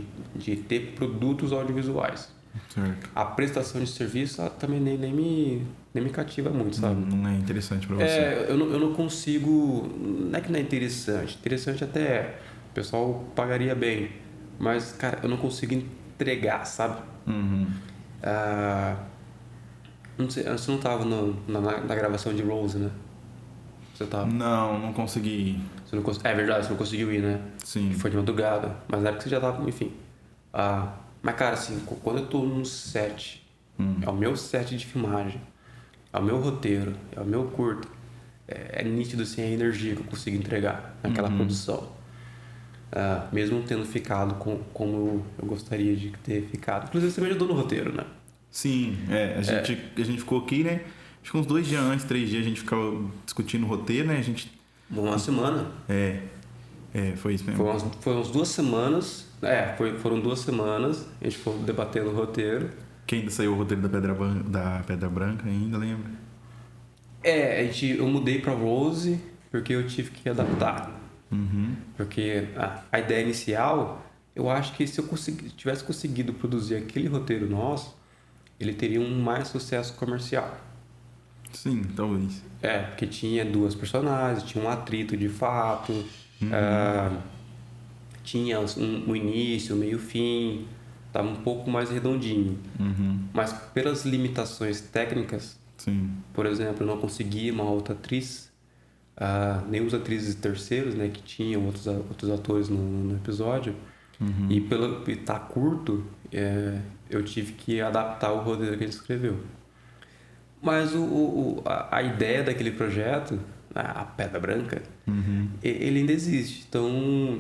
[SPEAKER 1] ter produtos audiovisuais.
[SPEAKER 2] Certo.
[SPEAKER 1] A prestação de serviço também nem me cativa muito, sabe?
[SPEAKER 2] Não é interessante para você.
[SPEAKER 1] Eu não consigo. Não é que não é interessante. Interessante até é. O pessoal pagaria bem. Mas, cara, eu não consigo entregar, sabe? Não sei, você não tava na gravação de Rose, né? Você tava?
[SPEAKER 2] Não consegui.
[SPEAKER 1] É verdade, você não conseguiu ir, né?
[SPEAKER 2] Sim.
[SPEAKER 1] Que foi de madrugada. Mas na época você já tava, enfim. Mas, cara, assim, quando eu tô num set, é o meu set de filmagem, é o meu roteiro, é o meu curto, é nítido, assim, a energia que eu consigo entregar naquela produção. Mesmo tendo ficado como eu gostaria de ter ficado. Inclusive, você me ajudou no roteiro, né?
[SPEAKER 2] Sim, a gente ficou aqui, né? Acho que uns 2 dias antes, 3 dias, a gente ficava discutindo o roteiro, né?
[SPEAKER 1] Uma semana.
[SPEAKER 2] Foi isso mesmo.
[SPEAKER 1] Foi umas 2 semanas. Foram 2 semanas. A gente foi debatendo o roteiro.
[SPEAKER 2] Que ainda saiu o roteiro da Pedra Branca, ainda lembra?
[SPEAKER 1] Eu mudei pra Rose. porque eu tive que adaptar. Porque a ideia inicial, eu acho que se eu tivesse conseguido produzir aquele roteiro nosso, ele teria um mais sucesso comercial.
[SPEAKER 2] Sim, talvez.
[SPEAKER 1] Porque tinha duas personagens, tinha um atrito de fato, tinha um início, meio fim, tava um pouco mais redondinho. Mas pelas limitações técnicas,
[SPEAKER 2] Sim.
[SPEAKER 1] por exemplo, eu não consegui uma outra atriz, nem os atrizes terceiros, né, que tinham outros atores no episódio, e pelo estar curto, eu tive que adaptar o roteiro que ele escreveu. Mas a ideia daquele projeto, a Pedra Branca, ele ainda existe. Então,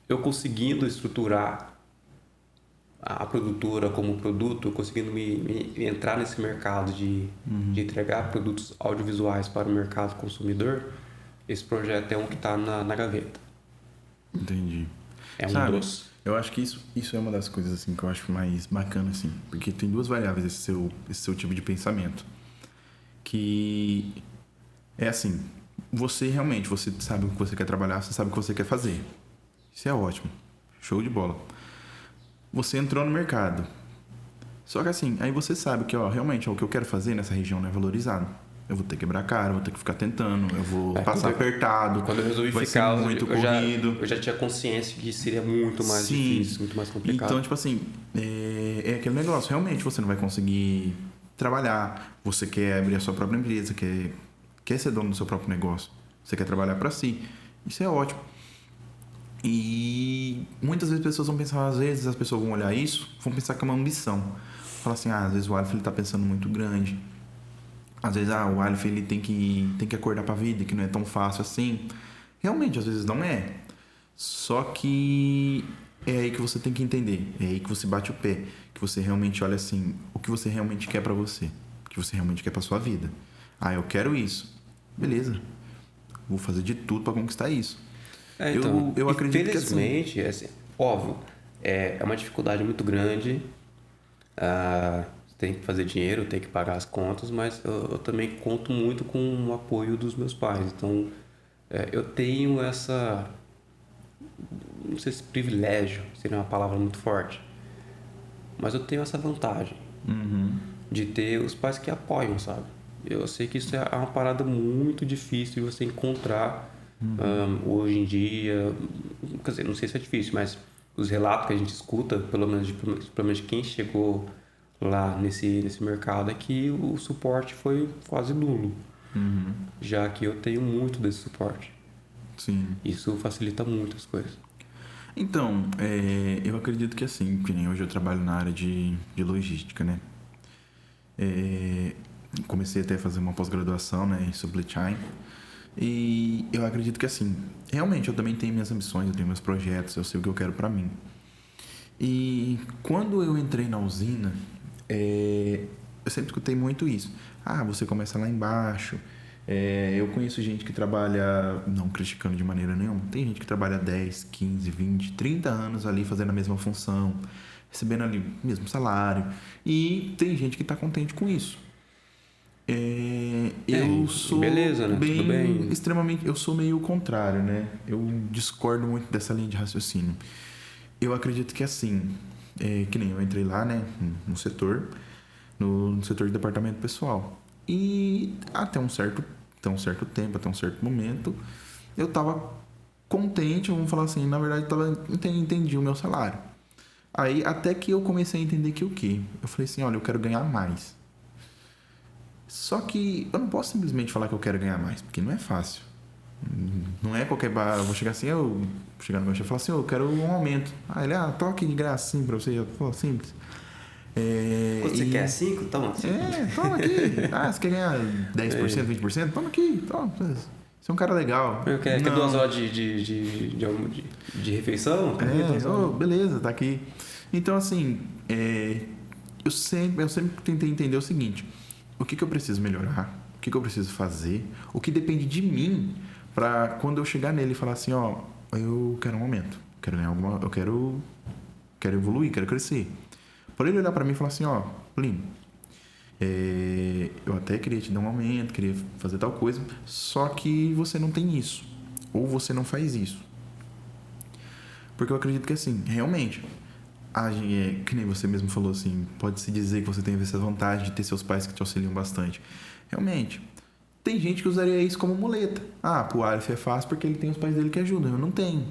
[SPEAKER 1] eu conseguindo estruturar a produtora como produto, conseguindo me entrar nesse mercado de entregar produtos audiovisuais para o mercado consumidor, esse projeto é um que está na gaveta.
[SPEAKER 2] Entendi.
[SPEAKER 1] É um
[SPEAKER 2] Sabe,
[SPEAKER 1] dos.
[SPEAKER 2] eu acho que isso é uma das coisas assim que eu acho mais bacana assim, porque tem duas variáveis esse seu tipo de pensamento, que é assim, você realmente, você sabe o que você quer trabalhar, você sabe o que você quer fazer. Isso é ótimo. Show de bola. Você entrou no mercado. Só que assim, aí você sabe que, realmente, o que eu quero fazer nessa região não é valorizado. Eu vou ter que quebrar a cara, vou ter que ficar tentando, eu vou passar apertado.
[SPEAKER 1] Quando eu resolvi
[SPEAKER 2] vai
[SPEAKER 1] ficar,
[SPEAKER 2] ser muito corrido.
[SPEAKER 1] eu já tinha consciência que seria muito mais difícil, muito mais complicado.
[SPEAKER 2] Então, tipo assim, é aquele negócio. Realmente você não vai conseguir trabalhar. Você quer abrir a sua própria empresa, quer ser dono do seu próprio negócio. Você quer trabalhar para si. Isso é ótimo. E muitas vezes as pessoas vão pensar, às vezes as pessoas vão olhar isso, vão pensar que é uma ambição. Falar assim, às vezes o Aleph ele tá pensando muito grande. Às vezes, o Aleph ele tem que acordar pra vida, que não é tão fácil assim. Realmente, às vezes não é. Só que é aí que você tem que entender. É aí que você bate o pé. Que você realmente olha assim, o que você realmente quer pra você. O que você realmente quer pra sua vida. Eu quero isso. Beleza. Vou fazer de tudo pra conquistar isso.
[SPEAKER 1] Então,
[SPEAKER 2] eu acredito que assim...
[SPEAKER 1] infelizmente, assim, óbvio, é uma dificuldade muito grande. Tem que fazer dinheiro, tem que pagar as contas, mas eu também conto muito com o apoio dos meus pais. Então, eu tenho essa... Não sei se privilégio seria uma palavra muito forte, mas eu tenho essa vantagem de ter os pais que apoiam, sabe? Eu sei que isso é uma parada muito difícil de você encontrar hoje em dia. Quer dizer, não sei se é difícil, mas os relatos que a gente escuta, pelo menos de quem chegou lá nesse mercado, é que o suporte foi quase nulo. Já que eu tenho muito desse suporte.
[SPEAKER 2] Sim.
[SPEAKER 1] Isso facilita muito as coisas.
[SPEAKER 2] Então, eu acredito que assim, que nem hoje eu trabalho na área de logística, né? Comecei até a fazer uma pós-graduação, né, em supply chain. E eu acredito que assim, realmente eu também tenho minhas ambições, eu tenho meus projetos, eu sei o que eu quero pra mim. E quando eu entrei na usina, eu sempre escutei muito isso. Você começa lá embaixo. Eu conheço gente que trabalha, não criticando de maneira nenhuma, tem gente que trabalha 10, 15, 20, 30 anos ali fazendo a mesma função, recebendo ali o mesmo salário. E tem gente que está contente com isso. Eu sou
[SPEAKER 1] beleza, né? Tudo bem.
[SPEAKER 2] extremamente, eu sou meio o contrário, né? Eu discordo muito dessa linha de raciocínio. Eu acredito que assim, que nem eu entrei lá, né, no setor de departamento pessoal. E até um certo tempo, até um certo momento, eu tava contente, vamos falar assim, na verdade entendi o meu salário. Aí até que eu comecei a entender que o quê? Eu falei assim, olha, eu quero ganhar mais. Só que eu não posso simplesmente falar que eu quero ganhar mais, porque não é fácil. Não é qualquer bar, eu vou chegar assim, eu chegar no meu chefe e falar assim, eu quero um aumento. Ele, toque de graça assim pra você, eu falo simples.
[SPEAKER 1] Quando você quer 5, toma 5.
[SPEAKER 2] Toma aqui. Você quer ganhar 10%, 20%? Toma aqui, toma. Você é um cara legal.
[SPEAKER 1] Quer 2 horas de refeição?
[SPEAKER 2] Beleza, tá aqui. Então, assim, eu sempre tentei entender o seguinte: o que eu preciso melhorar? O que eu preciso fazer? O que depende de mim pra quando eu chegar nele e falar assim, eu quero um aumento, quero ganhar eu quero evoluir, quero crescer. Por ele olhar pra mim e falar assim, Plínio, Eu até queria te dar um aumento, queria fazer tal coisa, só que você não tem isso. Ou você não faz isso. Porque eu acredito que assim, realmente, que nem você mesmo falou assim, pode-se dizer que você tem essa vantagem de ter seus pais que te auxiliam bastante. Realmente, tem gente que usaria isso como muleta. Ah, pro Aleph é fácil porque ele tem os pais dele que ajudam. Eu não tenho.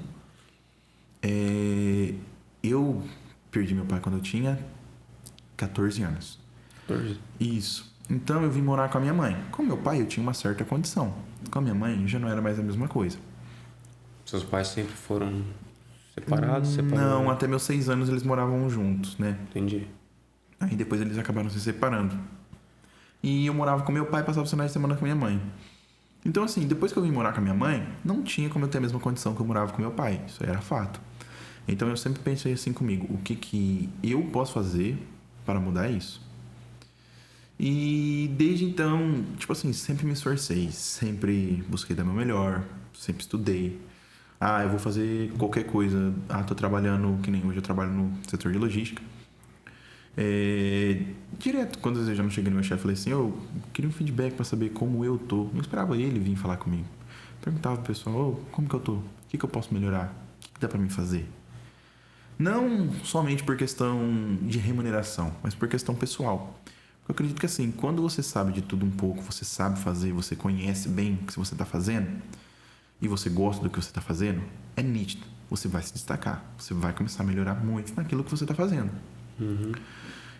[SPEAKER 2] Eu perdi meu pai quando eu tinha 14 anos.
[SPEAKER 1] 14.
[SPEAKER 2] Isso. Então eu vim morar com a minha mãe. Com meu pai eu tinha uma certa condição. Com a minha mãe já não era mais a mesma coisa.
[SPEAKER 1] Seus pais sempre foram separados?
[SPEAKER 2] Não, até meus 6 anos eles moravam juntos, né?
[SPEAKER 1] Entendi.
[SPEAKER 2] Aí depois eles acabaram se separando. E eu morava com meu pai e passava os finais de semana com minha mãe. Então assim, depois que eu vim morar com a minha mãe, não tinha como eu ter a mesma condição que eu morava com meu pai. Isso era fato. Então eu sempre pensei assim comigo, o que eu posso fazer para mudar isso? E desde então, tipo assim, sempre me esforcei, sempre busquei dar meu melhor, sempre estudei. Eu vou fazer qualquer coisa. Tô trabalhando, que nem hoje eu trabalho no setor de logística. Direto, quando eu já não cheguei no meu chefe, falei assim, eu queria um feedback para saber como eu tô. Eu esperava ele vir falar comigo. Perguntava pro pessoal, como que eu tô? O que eu posso melhorar? O que dá para mim fazer? Não somente por questão de remuneração, mas por questão pessoal. Eu acredito que assim, quando você sabe de tudo um pouco, você sabe fazer, você conhece bem o que você está fazendo e você gosta do que você está fazendo, é nítido. Você vai se destacar, você vai começar a melhorar muito naquilo que você está fazendo.
[SPEAKER 1] Uhum.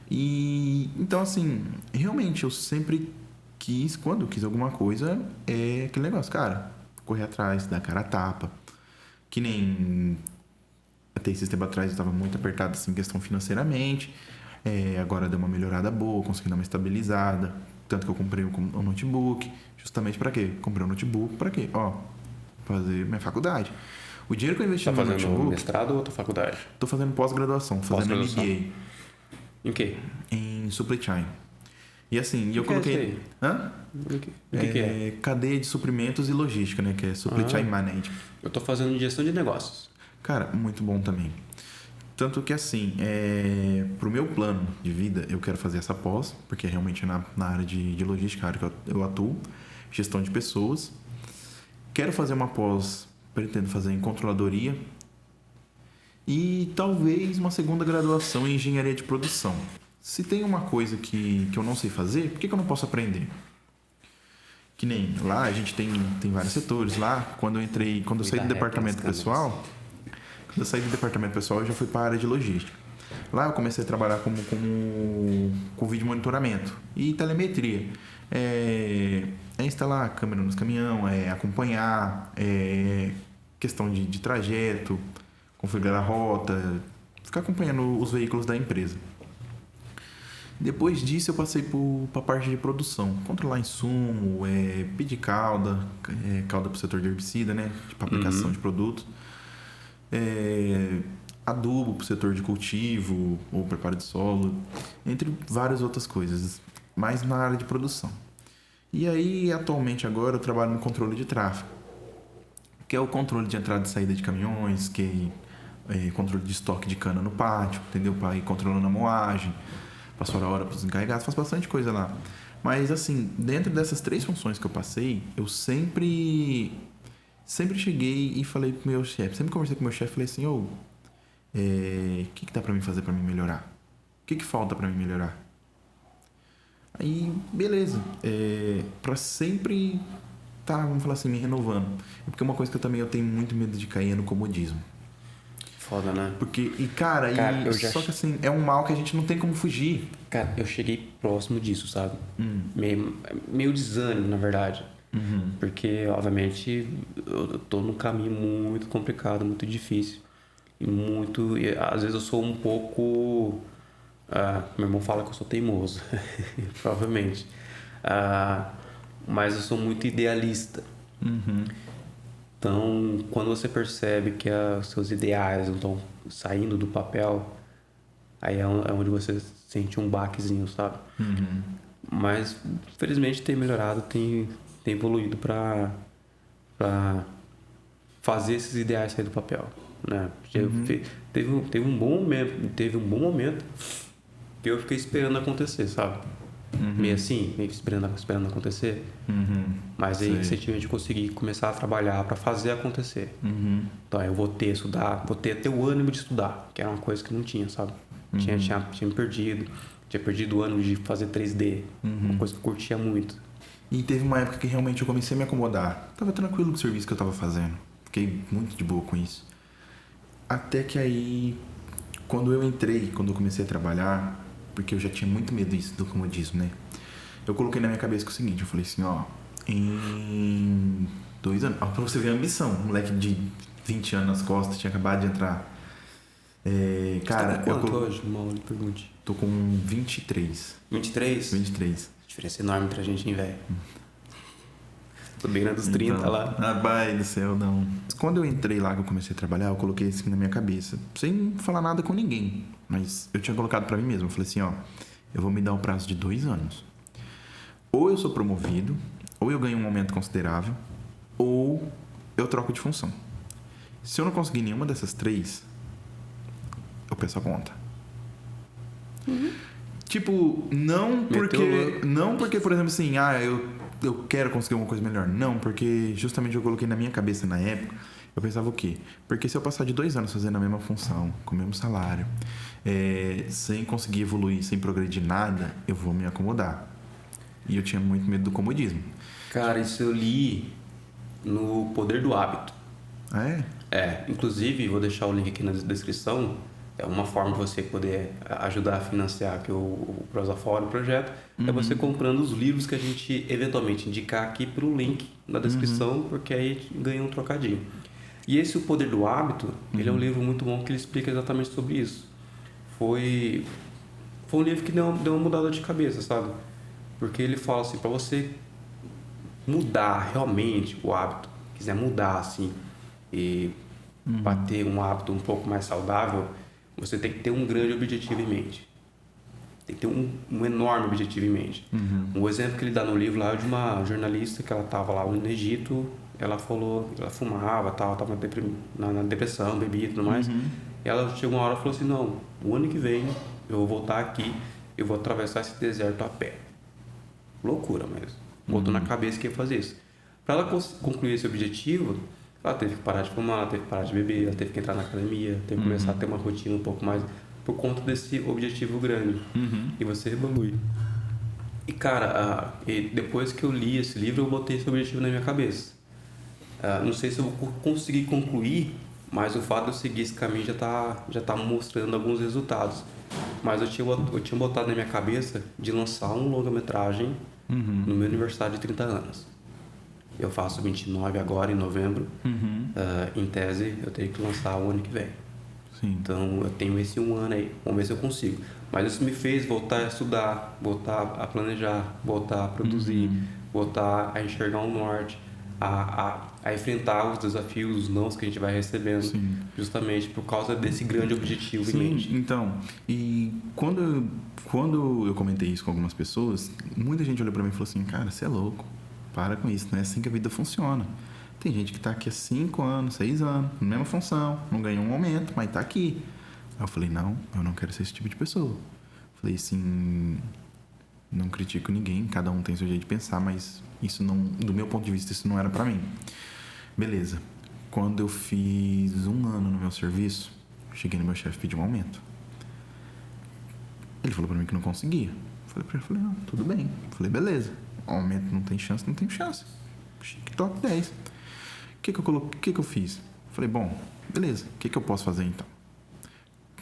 [SPEAKER 2] E então assim, realmente eu sempre quis, quando eu quis alguma coisa, é aquele negócio, cara, correr atrás, dar cara a tapa. Que nem até esse tempo atrás eu estava muito apertado assim, questão financeiramente. Agora deu uma melhorada boa, consegui dar uma estabilizada. Tanto que eu comprei um notebook. Justamente para quê? Comprei um notebook para quê? Fazer minha faculdade. O dinheiro que eu investi no meu notebook...
[SPEAKER 1] Tá fazendo mestrado ou outra faculdade?
[SPEAKER 2] Tô fazendo pós-graduação, fazendo MBA.
[SPEAKER 1] Em quê?
[SPEAKER 2] Em supply chain. E assim, eu coloquei...
[SPEAKER 1] É isso aí?
[SPEAKER 2] Hã?
[SPEAKER 1] O que é?
[SPEAKER 2] Cadeia de suprimentos e logística, né? Que é supply chain management.
[SPEAKER 1] Eu tô fazendo gestão de negócios.
[SPEAKER 2] Cara, muito bom também. Tanto que assim, pro meu plano de vida, eu quero fazer essa pós, porque realmente é na área de logística, a área que eu atuo, gestão de pessoas. Quero fazer uma pós, pretendo fazer em controladoria e talvez uma segunda graduação em engenharia de produção. Se tem uma coisa que eu não sei fazer, por que eu não posso aprender? Que nem lá a gente tem vários setores. Lá, quando eu saí do departamento pessoal... Quando eu saí do departamento pessoal, eu já fui para a área de logística. Lá eu comecei a trabalhar com vídeo monitoramento e telemetria. Instalar câmera nos caminhões, acompanhar, questão de trajeto, configurar a rota, ficar acompanhando os veículos da empresa. Depois disso eu passei para a parte de produção, controlar insumo, pedir calda para o setor de herbicida, né, para aplicação de produtos. Adubo para o setor de cultivo ou preparo de solo, entre várias outras coisas, mais na área de produção. E aí, atualmente agora, eu trabalho no controle de tráfego, que é o controle de entrada e saída de caminhões, que é controle de estoque de cana no pátio, entendeu? Para ir controlando a moagem, passar a hora para os encarregados, faz bastante coisa lá. Mas assim, dentro dessas 3 funções que eu passei, eu sempre cheguei e falei pro meu chefe, sempre conversei com o meu chefe e falei assim, o que dá pra mim fazer pra mim melhorar? O que falta pra mim melhorar? Aí, beleza. Pra sempre vamos falar assim, me renovando. Porque uma coisa que eu tenho muito medo de cair é no comodismo.
[SPEAKER 1] Foda, né?
[SPEAKER 2] Porque, só que assim, é um mal que a gente não tem como fugir.
[SPEAKER 1] Cara, eu cheguei próximo disso, sabe? Meio desânimo, na verdade.
[SPEAKER 2] Uhum.
[SPEAKER 1] Porque, obviamente, eu tô num caminho muito complicado, muito difícil. E às vezes eu sou um pouco... meu irmão fala que eu sou teimoso, provavelmente. Mas eu sou muito idealista.
[SPEAKER 2] Uhum.
[SPEAKER 1] Então, quando você percebe que os seus ideais não estão saindo do papel, aí é onde você sente um baquezinho, sabe?
[SPEAKER 2] Uhum.
[SPEAKER 1] Mas, felizmente, tem melhorado, tem evoluído para fazer esses ideais sair do papel, né? Teve um bom momento que eu fiquei esperando acontecer, sabe? meio assim, meio que esperando acontecer. Mas aí, recentemente, eu consegui começar a trabalhar para fazer acontecer. Então, aí eu voltei a estudar, voltei a ter o ânimo de estudar, que era uma coisa que não tinha, sabe? Tinha me perdido. Tinha perdido o ânimo de fazer 3D, uma coisa que eu curtia muito.
[SPEAKER 2] E teve uma época que realmente eu comecei a me acomodar. Tava tranquilo com o serviço que eu tava fazendo. Fiquei muito de boa com isso. Até que aí, quando eu comecei a trabalhar, porque eu já tinha muito medo disso, do comodismo, né? Eu coloquei na minha cabeça que é o seguinte, eu falei assim, ó, em 2 anos, ó, pra você ver a ambição, um moleque de 20 anos nas costas, tinha acabado de entrar. Cara,
[SPEAKER 1] você tá com quanto hoje, Mauro? Pergunte.
[SPEAKER 2] Tô com 23.
[SPEAKER 1] 23?
[SPEAKER 2] 23.
[SPEAKER 1] Diferença enorme pra gente, hein, velho? Tô bem na dos 30
[SPEAKER 2] então,
[SPEAKER 1] lá.
[SPEAKER 2] Pai do céu, não. Quando eu entrei lá, que eu comecei a trabalhar, eu coloquei isso na minha cabeça, sem falar nada com ninguém. Mas eu tinha colocado pra mim mesmo. Eu falei assim, ó, eu vou me dar um prazo de 2 anos. Ou eu sou promovido, ou eu ganho um aumento considerável, ou eu troco de função. Se eu não conseguir nenhuma dessas 3, eu peço a conta. Tipo, não porque, por exemplo, assim, eu quero conseguir uma coisa melhor. Não, porque justamente eu coloquei na minha cabeça na época, eu pensava o quê? Porque se eu passar de 2 anos fazendo a mesma função, com o mesmo salário, sem conseguir evoluir, sem progredir nada, eu vou me acomodar. E eu tinha muito medo do comodismo.
[SPEAKER 1] Cara, isso eu li no Poder do Hábito.
[SPEAKER 2] Ah, é?
[SPEAKER 1] Inclusive, vou deixar o link aqui na descrição. É uma forma de você poder ajudar a financiar aqui o Prosafora, o projeto. É você comprando os livros que a gente eventualmente indicar aqui pro link na descrição, porque aí ganha um trocadinho. E esse O Poder do Hábito, ele é um livro muito bom que ele explica exatamente sobre isso. Foi um livro que deu uma mudada de cabeça, sabe? Porque ele fala assim, para você mudar realmente o hábito, quiser mudar assim e bater um hábito um pouco mais saudável, você tem que ter um grande objetivo em mente. Tem que ter um enorme objetivo em mente. Um exemplo que ele dá no livro lá é de uma jornalista que ela estava lá no Egito, ela falou, ela fumava, estava na depressão, bebia e tudo mais. E ela chegou uma hora e falou assim, não, o ano que vem eu vou voltar aqui, eu vou atravessar esse deserto a pé. Loucura mesmo. Botou na cabeça que ia fazer isso. Para ela concluir esse objetivo, ela teve que parar de fumar, ela teve que parar de beber, ela teve que entrar na academia, teve que começar a ter uma rotina um pouco mais por conta desse objetivo grande. E você evolui. E cara, depois que eu li esse livro, eu botei esse objetivo na minha cabeça. Não sei se eu vou conseguir concluir, mas o fato de eu seguir esse caminho já tá mostrando alguns resultados. Mas eu tinha botado na minha cabeça de lançar um longa-metragem no meu aniversário de 30 anos. Eu faço 29 agora, em novembro. Em tese, eu tenho que lançar o ano que vem.
[SPEAKER 2] Sim.
[SPEAKER 1] Então, eu tenho esse 1 ano aí. Vamos ver se eu consigo. Mas isso me fez voltar a estudar, voltar a planejar, voltar a produzir, voltar a enxergar um norte, a enfrentar os desafios, os nãos que a gente vai recebendo.
[SPEAKER 2] Sim.
[SPEAKER 1] Justamente por causa desse grande objetivo em mente.
[SPEAKER 2] Então, e quando eu comentei isso com algumas pessoas, muita gente olhou pra mim e falou assim, cara, você é louco, para com isso, não é assim que a vida funciona. Tem gente que tá aqui há 5 anos, 6 anos, na mesma função, não ganhou um aumento, mas tá aqui. Aí eu falei, não, eu não quero ser esse tipo de pessoa. Falei assim, não critico ninguém, cada um tem seu jeito de pensar, mas isso não, do meu ponto de vista, isso não era pra mim. Beleza. Quando eu fiz 1 ano no meu serviço, cheguei no meu chefe e pedi um aumento. Ele falou pra mim que não conseguia. Falei pra ele, não, tudo bem. Falei, beleza. Aumento não tem chance, não tem chance. Chique, top 10. O que eu fiz? Falei, bom, beleza. O que eu posso fazer então?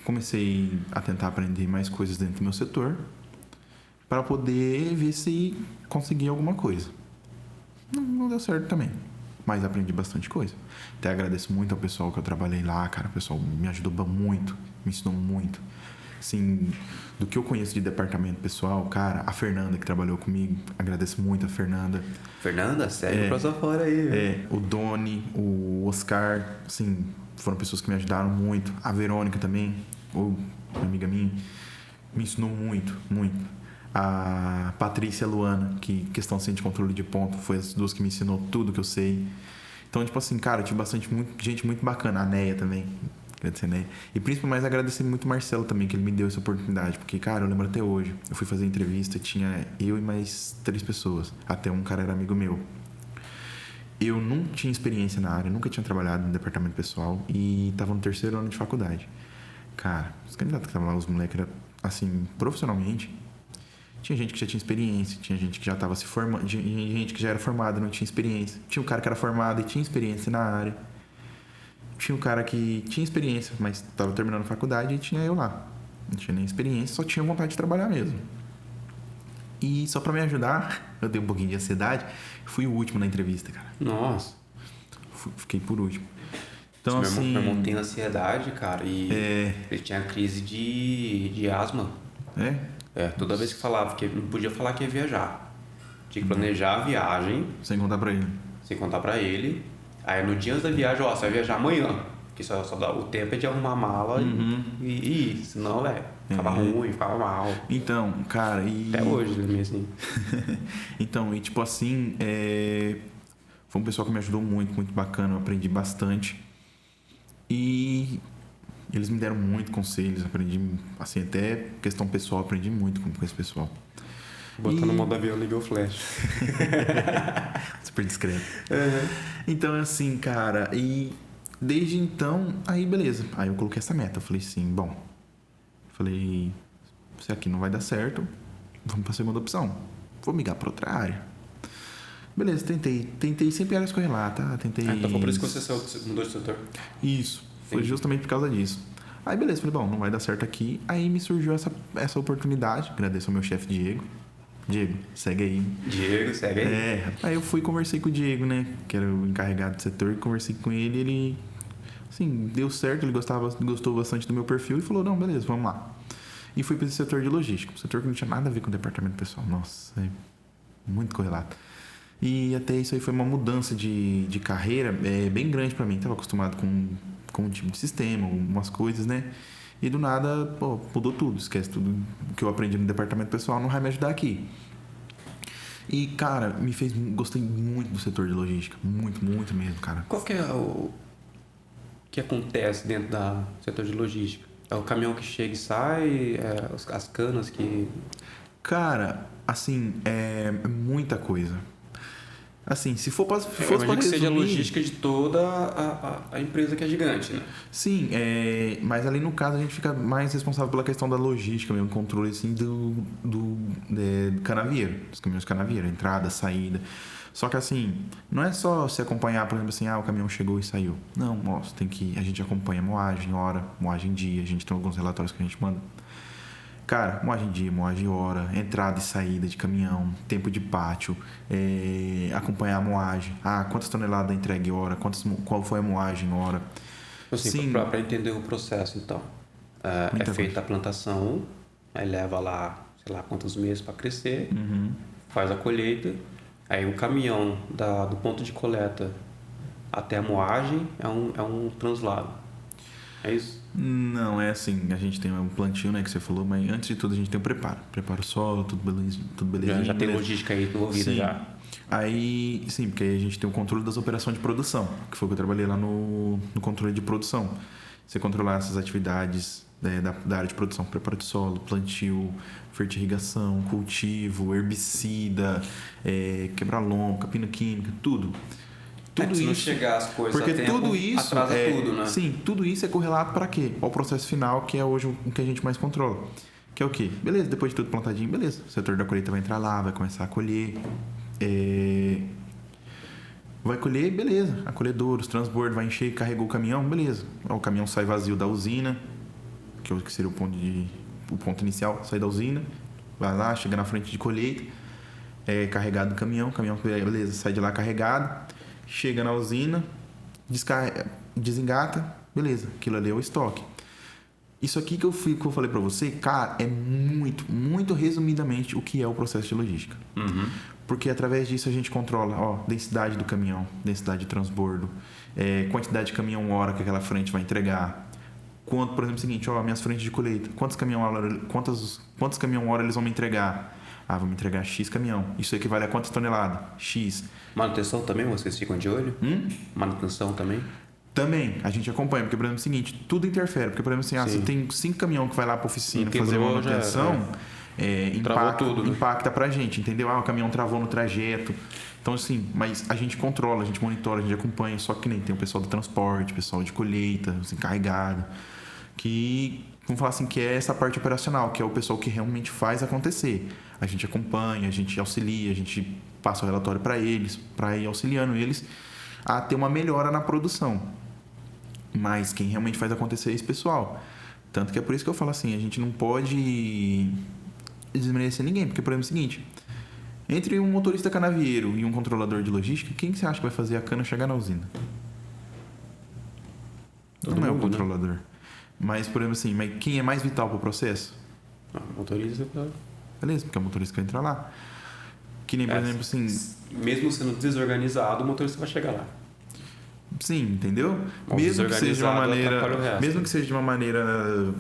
[SPEAKER 2] Comecei a tentar aprender mais coisas dentro do meu setor para poder ver se conseguia alguma coisa. Não deu certo também. Mas aprendi bastante coisa. Até agradeço muito ao pessoal que eu trabalhei lá, cara. O pessoal me ajudou muito, me ensinou muito. Assim, do que eu conheço de departamento pessoal, cara, a Fernanda que trabalhou comigo, agradeço muito a Fernanda.
[SPEAKER 1] Fernanda, segue pra só fora aí.
[SPEAKER 2] O Doni, o Oscar, assim, foram pessoas que me ajudaram muito. A Verônica também, uma amiga minha, me ensinou muito, muito. A Patrícia e a Luana, que questão assim, de controle de ponto, foi as duas que me ensinou tudo que eu sei. Então, tipo assim, cara, eu tive gente muito bacana. A Neia também, Agradecer, né? E principalmente agradecer muito o Marcelo também, que ele me deu essa oportunidade. Porque, cara, eu lembro até hoje. Eu fui fazer entrevista, tinha eu e mais 3 pessoas. Até um cara era amigo meu. Eu não tinha experiência na área, nunca tinha trabalhado no departamento pessoal e tava no 3º ano de faculdade. Cara, os candidatos que estavam lá, os moleques, eram assim, profissionalmente. Tinha gente que já tinha experiência, tinha gente que já estava se formando, tinha gente que já era formada e não tinha experiência. Tinha um cara que era formado e tinha experiência na área. Tinha um cara que tinha experiência, mas estava terminando a faculdade e tinha eu lá. Não tinha nem experiência, só tinha vontade de trabalhar mesmo. E só pra me ajudar, eu dei um pouquinho de ansiedade, fui o último na entrevista, cara.
[SPEAKER 1] Nossa.
[SPEAKER 2] Fiquei por último. Então,
[SPEAKER 1] Meu
[SPEAKER 2] assim...
[SPEAKER 1] irmão tem ansiedade, cara, e ele tinha crise de asma. Toda vez que falava, que não podia falar que ia viajar. Tinha que planejar a viagem.
[SPEAKER 2] Sem contar pra ele.
[SPEAKER 1] Aí no dia antes da viagem, ó, você vai viajar amanhã. Que só dá o tempo é de arrumar a mala e ir. Senão, velho, ficava ruim, ficava mal.
[SPEAKER 2] Então, cara,
[SPEAKER 1] Até hoje, né, assim.
[SPEAKER 2] Então, e tipo assim, foi um pessoal que me ajudou muito, muito bacana. Eu aprendi bastante. E eles me deram muito conselhos. Aprendi, assim, até questão pessoal, aprendi muito com esse pessoal.
[SPEAKER 1] Botando no modo avião, liga o flash.
[SPEAKER 2] Super discreto. Então, assim, cara, e desde então, aí beleza. Aí eu coloquei essa meta. Eu falei assim, se aqui não vai dar certo, vamos pra segunda opção. Vou migrar pra outra área. Beleza, tentei sempre áreas correlatas, tá?
[SPEAKER 1] Então foi por isso que você mudou de setor?
[SPEAKER 2] Isso, foi justamente por causa disso. Aí beleza, falei, não vai dar certo aqui. Aí me surgiu essa oportunidade. Agradeço ao meu chefe Diego, segue aí.
[SPEAKER 3] Diego, segue aí.
[SPEAKER 2] Aí eu fui e conversei com o Diego, né? Que era o encarregado do setor. Conversei com ele e ele... Assim, deu certo. Ele gostou bastante do meu perfil e falou, não, beleza, vamos lá. E fui para esse setor de logística. Um setor que não tinha nada a ver com o departamento pessoal. Nossa, muito correlato. E até isso aí foi uma mudança de carreira bem grande para mim. Tava acostumado com um tipo de sistema, umas coisas, né? E do nada, mudou tudo. Esquece tudo que eu aprendi no departamento pessoal, não vai me ajudar aqui. E, cara, gostei muito do setor de logística. Muito, muito mesmo, cara.
[SPEAKER 1] Qual que é o que acontece dentro do setor de logística? É o caminhão que chega e sai? As canas que...
[SPEAKER 2] Cara, assim, é muita coisa. Assim, se fosse para
[SPEAKER 1] resumir... que seja a
[SPEAKER 2] resumir...
[SPEAKER 1] logística de toda a empresa que é gigante, né?
[SPEAKER 2] Sim, mas ali no caso a gente fica mais responsável pela questão da logística mesmo, controle assim, do canavieiro, dos caminhões canavieiro, entrada, saída. Só que assim, não é só se acompanhar, por exemplo assim, o caminhão chegou e saiu. Não, a gente acompanha moagem, hora, moagem dia, a gente tem alguns relatórios que a gente manda. Cara, moagem dia, moagem hora, entrada e saída de caminhão, tempo de pátio, acompanhar a moagem. Quantas toneladas entregue hora, qual foi a moagem hora.
[SPEAKER 1] Assim, para entender o processo, então. É feita a plantação, aí leva lá, sei lá, quantos meses para crescer, faz a colheita, aí o caminhão do ponto de coleta até a moagem é um translado. É isso?
[SPEAKER 2] Não, é assim, a gente tem um plantio, né, que você falou, mas antes de tudo a gente tem o preparo. Prepara o solo, tudo beleza.
[SPEAKER 1] Já tem logística aí envolvida já.
[SPEAKER 2] Aí, sim, porque aí a gente tem o controle das operações de produção, que foi o que eu trabalhei lá no controle de produção. Você controlar essas atividades da área de produção, preparo de solo, plantio, fertirrigação, cultivo, herbicida, quebra-lombo, capina química, tudo.
[SPEAKER 1] Tudo isso, não chegar as coisas
[SPEAKER 2] porque
[SPEAKER 1] a tempo,
[SPEAKER 2] tudo isso
[SPEAKER 1] atrasa tudo, né?
[SPEAKER 2] Sim, tudo isso é correlato para quê? Ao processo final, que é hoje o que a gente mais controla. Que é o quê? Beleza, depois de tudo plantadinho, beleza. O setor da colheita vai entrar lá, vai começar a colher. Vai colher, beleza. A colhedora, os transbordos, vai encher, carregou o caminhão, beleza. O caminhão sai vazio da usina, que seria o ponto inicial, sai da usina, vai lá, chega na frente de colheita, é carregado no caminhão, beleza, sai de lá carregado. Chega na usina, desengata, beleza, aquilo ali é o estoque. Isso aqui que eu falei pra você, cara, é muito, muito resumidamente o que é o processo de logística. Porque através disso a gente controla, densidade do caminhão, densidade de transbordo, quantidade de caminhão hora que aquela frente vai entregar. Por exemplo, é o seguinte, minhas frentes de colheita, quantos caminhão hora eles vão me entregar? Vou me entregar X caminhão. Isso equivale a quantas toneladas? X.
[SPEAKER 1] Manutenção também, vocês ficam de olho? Manutenção também?
[SPEAKER 2] Também, a gente acompanha, porque, por exemplo, é o seguinte, tudo interfere. Porque, por exemplo, assim, você tem 5 caminhões que vai lá pra oficina fazer uma manutenção, impacta pra gente, entendeu? O caminhão travou no trajeto. Então, assim, mas a gente controla, a gente monitora, a gente acompanha. Só que nem tem o pessoal do transporte, o pessoal de colheita, os encarregados, que, vamos falar assim, que é essa parte operacional, que é o pessoal que realmente faz acontecer. A gente acompanha, a gente auxilia, a gente passa o relatório para eles, para ir auxiliando eles a ter uma melhora na produção. Mas quem realmente faz acontecer é esse pessoal. Tanto que é por isso que eu falo assim, a gente não pode desmerecer ninguém. Porque, por exemplo, é o seguinte, entre um motorista canavieiro e um controlador de logística, quem que você acha que vai fazer a cana chegar na usina? Não é o controlador. Né? Mas, por exemplo, assim, mas quem é mais vital para o processo?
[SPEAKER 1] O motorista, claro.
[SPEAKER 2] Beleza, porque é o motorista que vai entrar lá. Que nem, por exemplo, assim...
[SPEAKER 1] Mesmo sendo desorganizado, o motorista vai chegar lá.
[SPEAKER 2] Sim, entendeu? Mesmo que seja de uma maneira... Mesmo que seja de uma maneira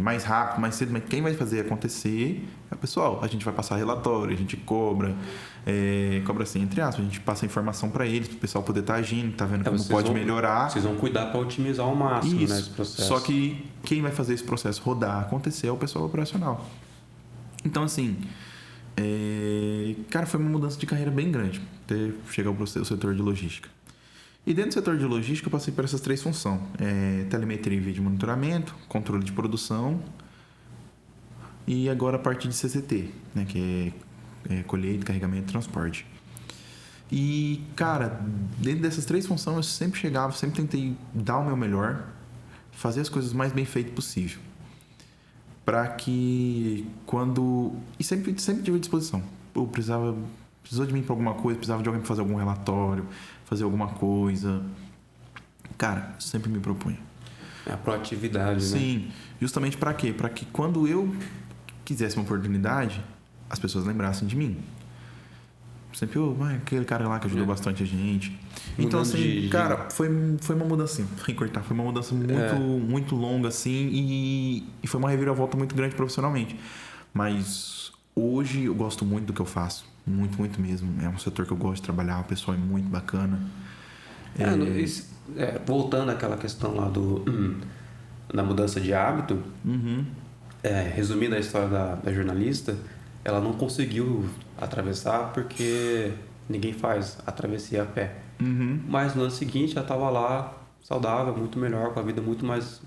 [SPEAKER 2] mais rápida, mais cedo, mas quem vai fazer acontecer é o pessoal. A gente vai passar relatório, a gente cobra assim, entre aspas, a gente passa informação para eles, para o pessoal poder estar agindo, tá vendo como pode melhorar.
[SPEAKER 1] Vocês vão cuidar para otimizar ao máximo,
[SPEAKER 2] isso.
[SPEAKER 1] Né, esse processo.
[SPEAKER 2] Só que quem vai fazer esse processo rodar, acontecer, é o pessoal operacional. Então, assim... cara, foi uma mudança de carreira bem grande até chegar ao setor de logística. E dentro do setor de logística eu passei por essas 3 funções: telemetria e vídeo monitoramento, controle de produção e agora a parte de CCT, né, que é colheita, carregamento e transporte. E, cara, dentro dessas 3 funções eu sempre chegava, sempre tentei dar o meu melhor, fazer as coisas mais bem feitas possível. Para que quando... E sempre tive à disposição. Precisou de mim para alguma coisa, precisava de alguém para fazer algum relatório, fazer alguma coisa. Cara, sempre me propunha.
[SPEAKER 1] É a proatividade,
[SPEAKER 2] Sim,
[SPEAKER 1] né?
[SPEAKER 2] Sim, justamente para quê? Para que quando eu quisesse uma oportunidade, as pessoas lembrassem de mim. Sempre, aquele cara lá que ajudou bastante a gente. Então, assim, cara, foi uma mudança, assim, foi uma mudança muito longa, assim, e foi uma reviravolta muito grande profissionalmente. Mas hoje eu gosto muito do que eu faço. Muito, muito mesmo. É um setor que eu gosto de trabalhar, o pessoal é muito bacana.
[SPEAKER 1] Voltando àquela questão lá da mudança de hábito, resumindo a história da jornalista, ela não conseguiu atravessar porque ninguém faz a travessia a pé. Mas no ano seguinte ela estava lá, saudável, muito melhor, com a vida muito mais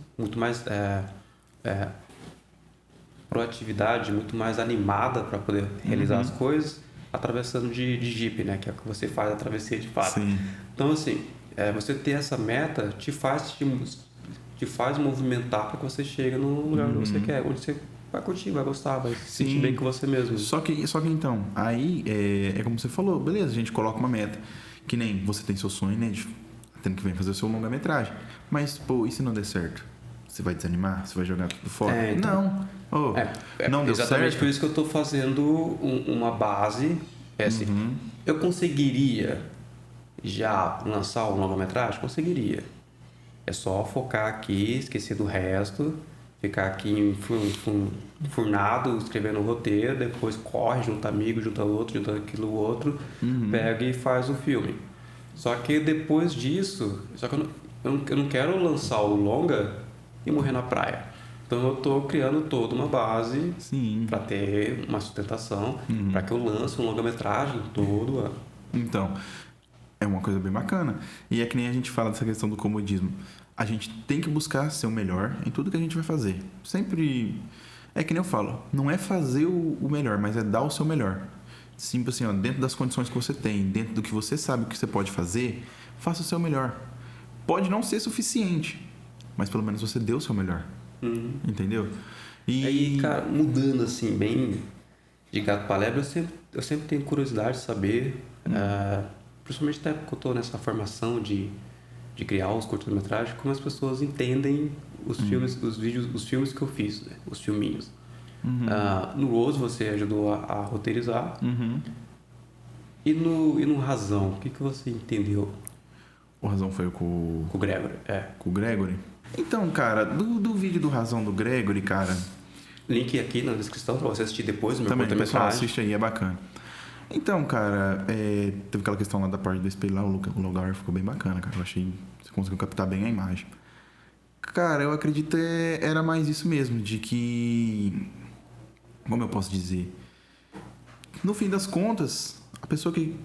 [SPEAKER 1] proatividade, muito mais animada para poder realizar as coisas, atravessando de Jeep, né? Que é o que você faz a travessia de fato.
[SPEAKER 2] Sim.
[SPEAKER 1] Então, assim, você ter essa meta te faz movimentar para que você chegue no lugar onde você quer, onde você vai curtir, vai gostar, vai se sentir bem com você mesmo.
[SPEAKER 2] Só que então, aí é como você falou, beleza, a gente coloca uma meta. Que nem você tem seu sonho, né? De tendo que vem fazer o seu longa-metragem. Mas, e se não der certo? Você vai desanimar? Você vai jogar tudo fora?
[SPEAKER 1] Então,
[SPEAKER 2] não. Não deu
[SPEAKER 1] exatamente
[SPEAKER 2] certo?
[SPEAKER 1] por isso que eu estou fazendo uma base. Assim, eu conseguiria já lançar um longa-metragem? Conseguiria. É só focar aqui, esquecer do resto, ficar aqui enfurnado, escrevendo o roteiro, depois corre, junta amigo, junta outro, junta aquilo outro, pega e faz o filme. Só que depois disso, eu não quero lançar o longa e morrer na praia. Então eu estou criando toda uma base para ter uma sustentação, para que eu lance um longa-metragem todo ano.
[SPEAKER 2] Então, é uma coisa bem bacana. E é que nem a gente fala dessa questão do comodismo. A gente tem que buscar ser o melhor em tudo que a gente vai fazer. Sempre... É que nem eu falo, não é fazer o melhor, mas é dar o seu melhor. Simples assim, dentro das condições que você tem, dentro do que você sabe que você pode fazer, faça o seu melhor. Pode não ser suficiente, mas pelo menos você deu o seu melhor. Entendeu?
[SPEAKER 1] E aí, cara, mudando assim, bem de gato para lebre, eu sempre tenho curiosidade de saber, principalmente até porque eu estou nessa formação de criar os curtas-metragens, como as pessoas entendem os filmes, os filmes que eu fiz, né? Os filminhos. No Rose você ajudou a roteirizar. E no Razão, o que você entendeu?
[SPEAKER 2] O Razão foi com
[SPEAKER 1] o Gregory.
[SPEAKER 2] Com o Gregory? Então, cara, do vídeo do Razão do Gregory, cara...
[SPEAKER 1] Link aqui na descrição pra você assistir depois do meu
[SPEAKER 2] curta-metragem. Também, pessoal,
[SPEAKER 1] curta-metragem.
[SPEAKER 2] assiste aí, é bacana. Então, cara, teve aquela questão lá da parte do espelho lá, o lugar ficou bem bacana, cara. Eu achei que você conseguiu captar bem a imagem. Cara, eu acredito era mais isso mesmo, de que... Como eu posso dizer? No fim das contas, a pessoa que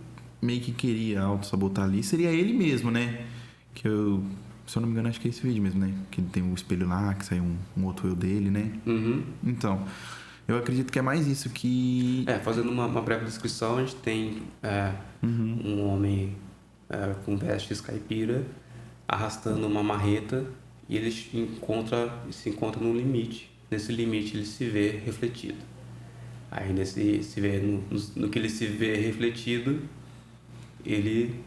[SPEAKER 2] meio que queria auto-sabotar ali seria ele mesmo, né? Que eu... Se eu não me engano, acho que é esse vídeo mesmo, né? Que tem um espelho lá, que sai um outro eu dele, né?
[SPEAKER 1] Uhum.
[SPEAKER 2] Então, eu acredito que é mais isso que...
[SPEAKER 1] Fazendo uma breve descrição, a gente tem um homem com vestes caipira arrastando uma marreta e ele se encontra no limite. Nesse limite ele se vê refletido. Aí no que ele se vê refletido, ele...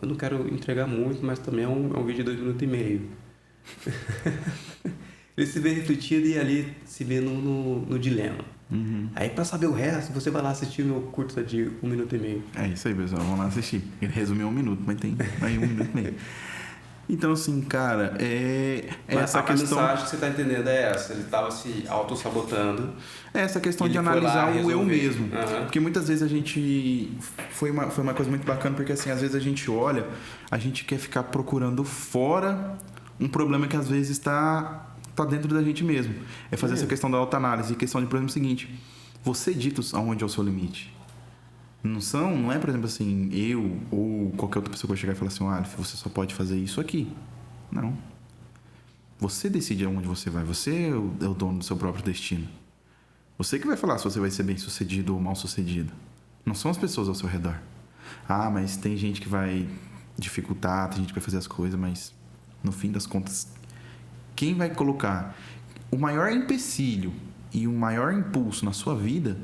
[SPEAKER 1] eu não quero entregar muito, mas também é um vídeo de 2 minutos e meio. Ele se vê refletido e ali se vê no dilema.
[SPEAKER 2] Uhum.
[SPEAKER 1] Aí pra saber o resto, você vai lá assistir o meu curta de 1 minuto e meio.
[SPEAKER 2] É isso aí, pessoal. Vamos lá assistir. Ele resumiu 1 minuto, mas tem aí 1 minuto e meio. Então, assim, cara,
[SPEAKER 1] Mas
[SPEAKER 2] essa
[SPEAKER 1] a
[SPEAKER 2] questão...
[SPEAKER 1] mensagem que você tá entendendo é essa. Ele tava se auto-sabotando.
[SPEAKER 2] É essa questão
[SPEAKER 1] Ele
[SPEAKER 2] de
[SPEAKER 1] foi lá
[SPEAKER 2] analisar o eu
[SPEAKER 1] resolver.
[SPEAKER 2] mesmo.
[SPEAKER 1] Uhum.
[SPEAKER 2] Porque muitas vezes a gente... Foi uma coisa muito bacana, porque assim, às vezes a gente olha, a gente quer ficar procurando fora um problema que às vezes tá dentro da gente mesmo. É fazer essa questão da autoanálise. E questão de, por exemplo, o seguinte: você dita aonde é o seu limite. Não é, por exemplo, assim, eu ou qualquer outra pessoa que vai chegar e falar assim, Aleph, você só pode fazer isso aqui. Não. Você decide aonde você vai. Você é o dono do seu próprio destino. Você que vai falar se você vai ser bem sucedido ou mal sucedido. Não são as pessoas ao seu redor. Ah, mas tem gente que vai dificultar, tem gente que vai fazer as coisas, mas no fim das contas, quem vai colocar o maior empecilho e o maior impulso na sua vida,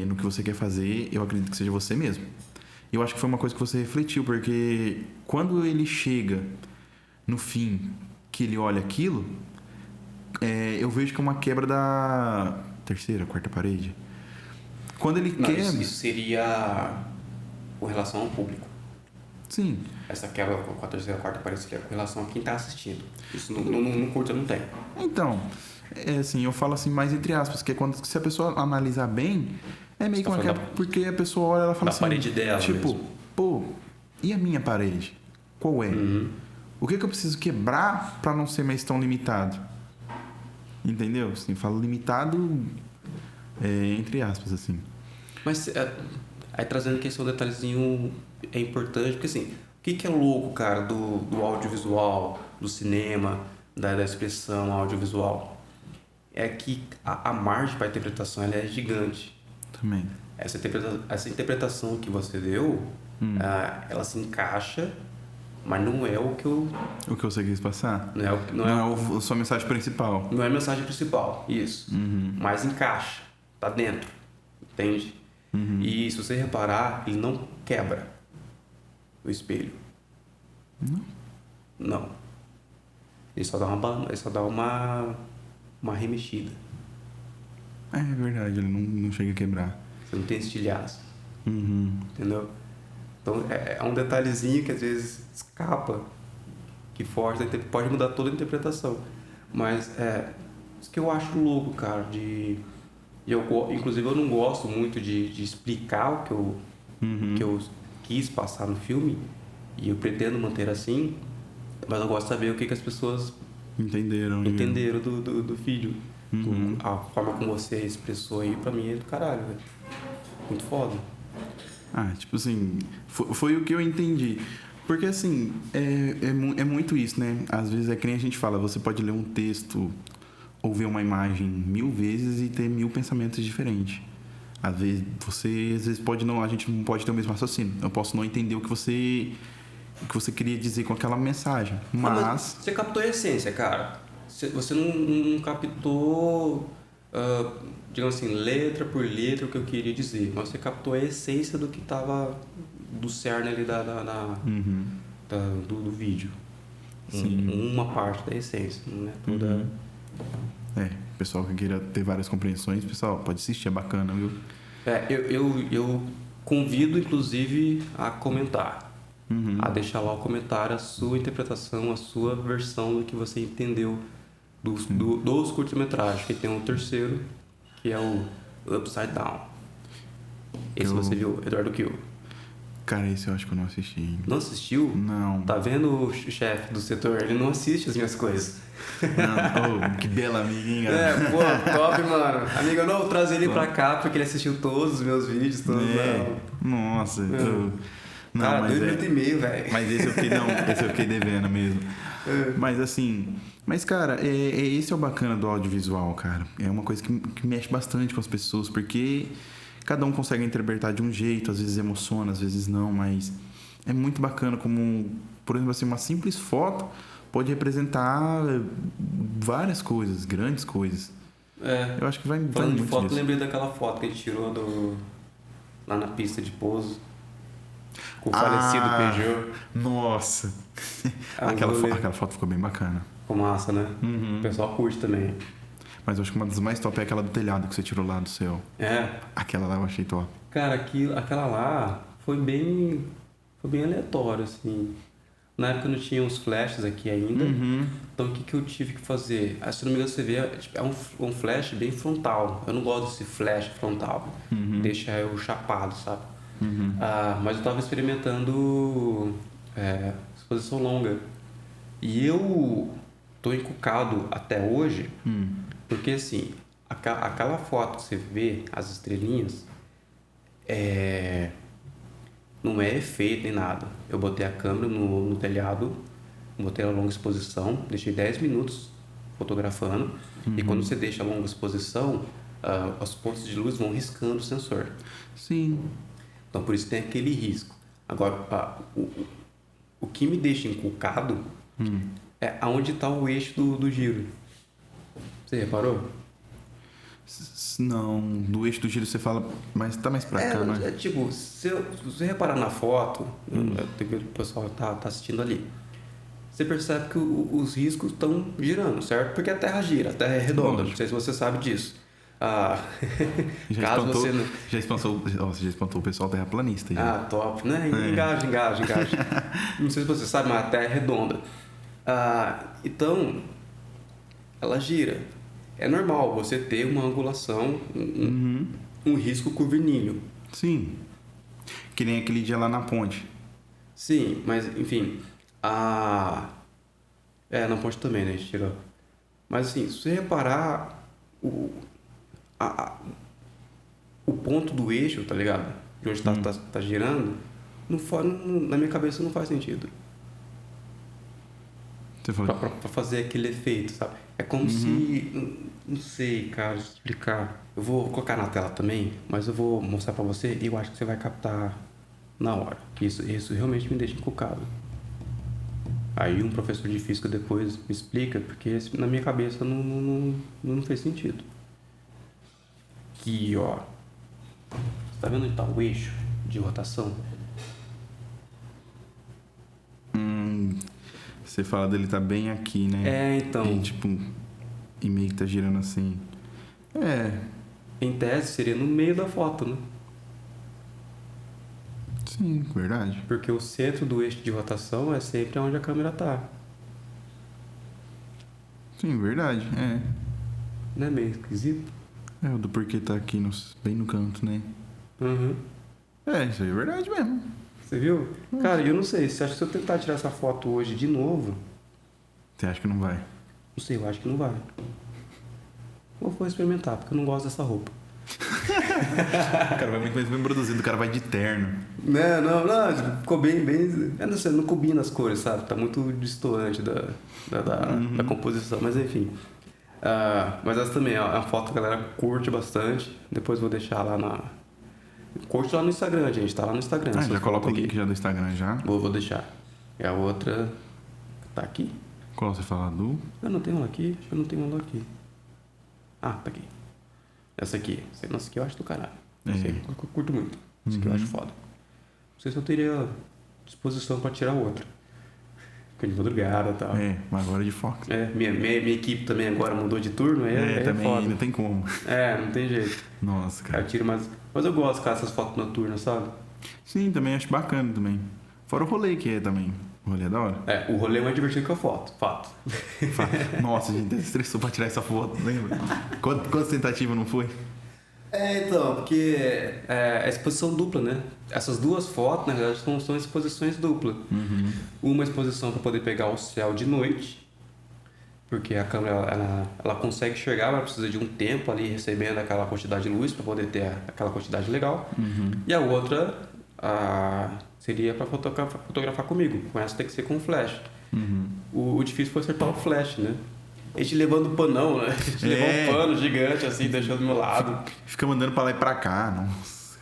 [SPEAKER 2] no que você quer fazer, eu acredito que seja você mesmo. E eu acho que foi uma coisa que você refletiu, porque quando ele chega no fim, que ele olha aquilo, eu vejo que é uma quebra da terceira, quarta parede. Quando ele
[SPEAKER 1] Não,
[SPEAKER 2] quebra...
[SPEAKER 1] isso seria com relação ao público.
[SPEAKER 2] Sim.
[SPEAKER 1] Essa quebra com a terceira, quarta parede seria com relação a quem tá assistindo. Isso no curta não tem.
[SPEAKER 2] Então, assim, eu falo assim mais entre aspas, que é quando, se a pessoa analisar bem, é meio que uma quebra, porque a pessoa olha, ela fala
[SPEAKER 1] da
[SPEAKER 2] assim...
[SPEAKER 1] parede dela
[SPEAKER 2] tipo,
[SPEAKER 1] mesmo.
[SPEAKER 2] pô, e a minha parede? Qual é?
[SPEAKER 1] Uhum.
[SPEAKER 2] O que eu preciso quebrar para não ser mais tão limitado? Entendeu? Assim, falo limitado entre aspas, assim.
[SPEAKER 1] Mas aí trazendo aqui esse detalhezinho é importante, porque assim, o que é louco, cara, do audiovisual, do cinema, da expressão audiovisual? É que a margem para a interpretação ela é gigante.
[SPEAKER 2] Também.
[SPEAKER 1] Essa interpretação que você deu, ela se encaixa, mas não é o que eu...
[SPEAKER 2] O que você quis passar?
[SPEAKER 1] Não é
[SPEAKER 2] a sua mensagem principal.
[SPEAKER 1] Não é a mensagem principal, isso.
[SPEAKER 2] Uhum.
[SPEAKER 1] Mas encaixa, tá dentro, entende?
[SPEAKER 2] Uhum.
[SPEAKER 1] E se você reparar, ele não quebra o espelho. Não. Ele só dá uma remexida.
[SPEAKER 2] É verdade, ele não chega a quebrar.
[SPEAKER 1] Você não tem estilhaço,
[SPEAKER 2] Uhum.
[SPEAKER 1] entendeu? Então é um detalhezinho que às vezes escapa, que foge, pode mudar toda a interpretação. Mas isso que eu acho louco, cara, inclusive eu não gosto muito de explicar o que eu quis passar no filme, e eu pretendo manter assim, mas eu gosto de saber o que as pessoas
[SPEAKER 2] Entenderam
[SPEAKER 1] do vídeo.
[SPEAKER 2] Uhum.
[SPEAKER 1] A forma como você expressou aí, pra mim, é do caralho, velho. Muito foda.
[SPEAKER 2] Ah, tipo assim, foi o que eu entendi. Porque assim, é muito isso, né? Às vezes é que nem a gente fala, você pode ler um texto ou ver uma imagem 1000 vezes e ter 1000 pensamentos diferentes. Às vezes pode não, a gente não pode ter o mesmo raciocínio. Eu posso não entender o que você queria dizer com aquela mensagem, mas
[SPEAKER 1] Você captou a essência, cara. Você não captou, digamos assim, letra por letra o que eu queria dizer, mas você captou a essência do que tava do cerne ali do vídeo.
[SPEAKER 2] Sim.
[SPEAKER 1] Uma parte da essência, não é toda.
[SPEAKER 2] Pessoal que queira ter várias compreensões, pessoal, pode assistir, é bacana, viu?
[SPEAKER 1] Eu convido, inclusive, a comentar.
[SPEAKER 2] Uhum.
[SPEAKER 1] A deixar lá o comentário, a sua interpretação, a sua versão do que você entendeu dos curtas-metragens, que tem um terceiro, que é o Upside Down. Esse você viu, Eduardo Kiel.
[SPEAKER 2] Cara, esse eu acho que eu não assisti ainda.
[SPEAKER 1] Não assistiu?
[SPEAKER 2] Não.
[SPEAKER 1] Tá vendo o chefe do setor? Ele não assiste as minhas coisas.
[SPEAKER 2] Não. Oh, que bela amiguinha.
[SPEAKER 1] Pô, top, mano. Amigo, eu não vou trazer ele pra cá porque ele assistiu todos os meus vídeos, todos.
[SPEAKER 2] Nossa. Não,
[SPEAKER 1] cara,
[SPEAKER 2] mas
[SPEAKER 1] 2 minutos e meio, velho.
[SPEAKER 2] Mas esse eu fiquei devendo mesmo. Mas assim... Mas, cara, esse é o bacana do audiovisual, cara. É uma coisa que mexe bastante com as pessoas, porque cada um consegue interpretar de um jeito, às vezes emociona, às vezes não, mas é muito bacana como, por exemplo, assim, uma simples foto pode representar várias coisas, grandes coisas. Eu acho que vai
[SPEAKER 1] Falando de
[SPEAKER 2] muito
[SPEAKER 1] foto,
[SPEAKER 2] disso.
[SPEAKER 1] lembrei daquela foto que a gente tirou lá na pista de pouso. Com o falecido Peugeot.
[SPEAKER 2] Nossa! Aquela foto ficou bem bacana.
[SPEAKER 1] Ficou massa, né? O pessoal curte também.
[SPEAKER 2] Mas eu acho que uma das mais top é aquela do telhado que você tirou lá do céu. Aquela lá eu achei top.
[SPEAKER 1] Cara, aquela lá foi bem aleatório, assim. Na época não tinha os flashes aqui ainda. Então o que eu tive que fazer? Se não me engano, você vê, é um flash bem frontal. Eu não gosto desse flash frontal. Deixa eu chapado, sabe? Mas eu tava experimentando exposição longa. E eu tô encucado até hoje, porque assim, aquela foto que você vê, as estrelinhas, não é efeito nem nada. Eu botei a câmera no telhado, botei a longa exposição, deixei 10 minutos fotografando, e quando você deixa a longa exposição, os pontos de luz vão riscando o sensor.
[SPEAKER 2] Sim.
[SPEAKER 1] Então por isso tem aquele risco. Agora, o que me deixa encucado é aonde está o eixo do giro. Você reparou?
[SPEAKER 2] Não, do eixo do giro você fala, mas tá mais pra cá, né?
[SPEAKER 1] Tipo, se você reparar na foto, o pessoal tá assistindo ali, você percebe que os riscos estão girando, certo? Porque a Terra gira, a Terra é redonda,
[SPEAKER 2] Lógico.
[SPEAKER 1] não sei se você sabe disso.
[SPEAKER 2] Já espantou o pessoal terraplanista.
[SPEAKER 1] Top, né? Engaja. Não sei se você sabe, mas a Terra é redonda. Então, ela gira. É normal você ter uma angulação, um risco curvilíneo.
[SPEAKER 2] Sim. Que nem aquele dia lá na ponte.
[SPEAKER 1] Sim, mas enfim. Na ponte também, né? A gente tirou. Mas assim, se você reparar, o ponto do eixo, tá ligado? De onde tá girando, na minha cabeça não faz sentido.
[SPEAKER 2] Você falou...
[SPEAKER 1] Pra fazer aquele efeito, sabe? É como se... Não sei, cara, explicar. Eu vou colocar na tela também, mas eu vou mostrar pra você e eu acho que você vai captar na hora. Isso realmente me deixa encucado. Aí um professor de física depois me explica, porque na minha cabeça não fez sentido. Aqui, ó. Tá vendo onde tá o eixo de rotação?
[SPEAKER 2] Você fala dele tá bem aqui, né?
[SPEAKER 1] Então.
[SPEAKER 2] E meio que tá girando assim.
[SPEAKER 1] Em tese seria no meio da foto, né?
[SPEAKER 2] Sim, verdade.
[SPEAKER 1] Porque o centro do eixo de rotação é sempre onde a câmera tá.
[SPEAKER 2] Sim, verdade,
[SPEAKER 1] Não é meio esquisito?
[SPEAKER 2] O do porquê tá aqui bem no canto, né? Isso aí é verdade mesmo.
[SPEAKER 1] Você viu? Cara, eu não sei. Você acha que se eu tentar tirar essa foto hoje de novo...
[SPEAKER 2] Você acha que não vai?
[SPEAKER 1] Não sei, eu acho que não vai. Eu vou experimentar, porque eu não gosto dessa roupa.
[SPEAKER 2] O cara vai muito mais bem produzido, o cara vai de terno.
[SPEAKER 1] Não, ficou bem... Eu não sei, não combina as cores, sabe? Tá muito destoante da composição, mas enfim. Mas essa também é uma foto que a galera curte bastante. Depois vou deixar lá curte lá no Instagram, gente. Tá lá no Instagram.
[SPEAKER 2] Já coloca o link já do Instagram já.
[SPEAKER 1] Vou deixar. E a outra tá aqui.
[SPEAKER 2] Qual você fala do?
[SPEAKER 1] Eu não tenho ela aqui. Acho que eu não tenho ela aqui. Tá aqui. Essa aqui. Nossa, aqui eu acho do caralho. Eu curto muito. Essa aqui eu acho foda. Não sei se eu teria disposição pra tirar outra. Fica de madrugada e tal.
[SPEAKER 2] Mas agora é de Fox.
[SPEAKER 1] Minha equipe também agora mudou de turno.
[SPEAKER 2] Também
[SPEAKER 1] foda.
[SPEAKER 2] não tem como.
[SPEAKER 1] Não tem jeito.
[SPEAKER 2] Nossa, cara.
[SPEAKER 1] Eu tiro mais... Mas eu gosto, cara, dessas fotos noturnas, sabe?
[SPEAKER 2] Sim, também acho bacana também. Fora o rolê que é também. O rolê é da hora.
[SPEAKER 1] O rolê é mais divertido que a foto. Fato.
[SPEAKER 2] Nossa, a gente estressou pra tirar essa foto, lembra? Quantas tentativas não foi?
[SPEAKER 1] Então, porque é exposição dupla, né? Essas duas fotos, na verdade, são exposições duplas. Uma exposição para poder pegar o céu de noite, porque a câmera ela consegue enxergar, ela precisa de um tempo ali recebendo aquela quantidade de luz para poder ter aquela quantidade legal. E a outra seria para fotografar comigo. Com essa tem que ser com flash. O difícil foi acertar o flash, né? A gente levando panão, né? A gente levou um pano gigante assim, deixando do meu lado.
[SPEAKER 2] Fica mandando pra lá e pra cá, nossa.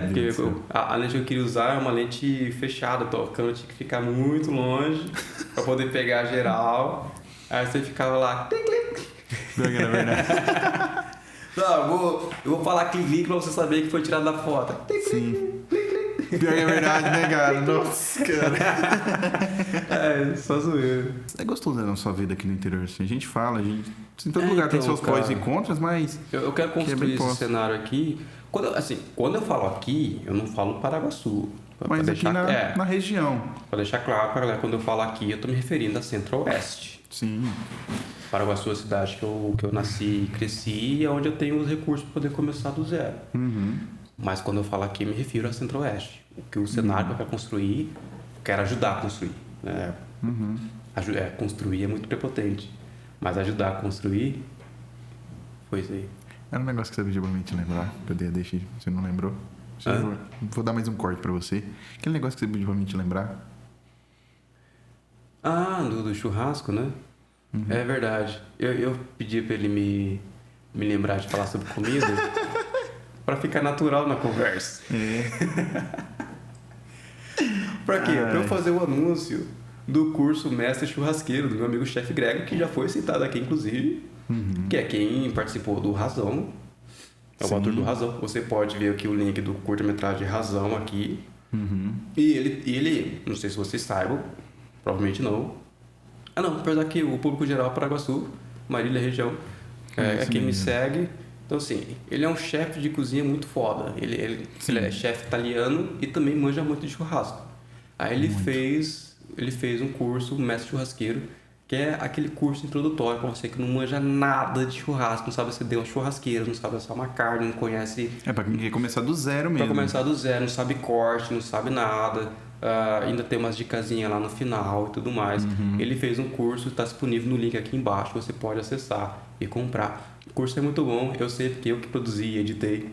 [SPEAKER 1] Porque a lente que eu queria usar é uma lente fechada, então a câmera tinha que ficar muito longe pra poder pegar geral. Aí você ficava lá, clic, clic.
[SPEAKER 2] Na verdade.
[SPEAKER 1] Não, eu vou falar clic pra você saber que foi tirado da foto.
[SPEAKER 2] Sim. Pior que é verdade, né, cara? Nossa, cara.
[SPEAKER 1] Só zoeira.
[SPEAKER 2] É gostoso, né, na sua vida aqui no interior, assim. A gente fala, em todo lugar tem seus prós e contras, mas...
[SPEAKER 1] Eu quero construir esse cenário aqui. Quando eu falo aqui, eu não falo Paraguaçu.
[SPEAKER 2] Mas aqui na região.
[SPEAKER 1] Pra deixar claro pra galera, quando eu falo aqui, eu tô me referindo a Centro-Oeste.
[SPEAKER 2] Sim.
[SPEAKER 1] Paraguaçu é a cidade que eu nasci e cresci e é onde eu tenho os recursos para poder começar do zero. Mas quando eu falo aqui, eu me refiro a Centro-Oeste. O cenário que eu quero construir, eu quero ajudar a construir. Né? Construir é muito prepotente, mas ajudar a construir foi isso aí.
[SPEAKER 2] Era um negócio que você pediu pra mim te lembrar, que eu dei a deixa, você não lembrou? Vou dar mais um corte pra você. Aquele negócio que você pediu pra mim te lembrar.
[SPEAKER 1] Do churrasco, né? É verdade. Eu pedi pra ele me lembrar de falar sobre comida pra ficar natural na conversa. Pra quê? Pra eu fazer o anúncio do curso Mestre Churrasqueiro do meu amigo chefe Grego, que já foi citado aqui, inclusive, que é quem participou do Razão. É o autor do Razão. Você pode ver aqui o link do curta-metragem Razão aqui. E ele, não sei se vocês saibam, provavelmente não. Não, apesar que o público geral Paraguaçu, Marília região, é quem me segue. Então, assim, ele é um chefe de cozinha muito foda. Ele é chefe italiano e também manja muito de churrasco. Aí ele fez um curso, Mestre Churrasqueiro, que é aquele curso introdutório para você que não manja nada de churrasco, não sabe acender uma churrasqueira, não sabe assar uma carne, não conhece...
[SPEAKER 2] Pra quem quer começar do zero mesmo.
[SPEAKER 1] Pra começar do zero, não sabe corte, não sabe nada. Ainda tem umas dicasinhas lá no final e tudo mais. Ele fez um curso, está disponível no link aqui embaixo, você pode acessar e comprar. O curso é muito bom, eu sei porque eu que produzi e editei.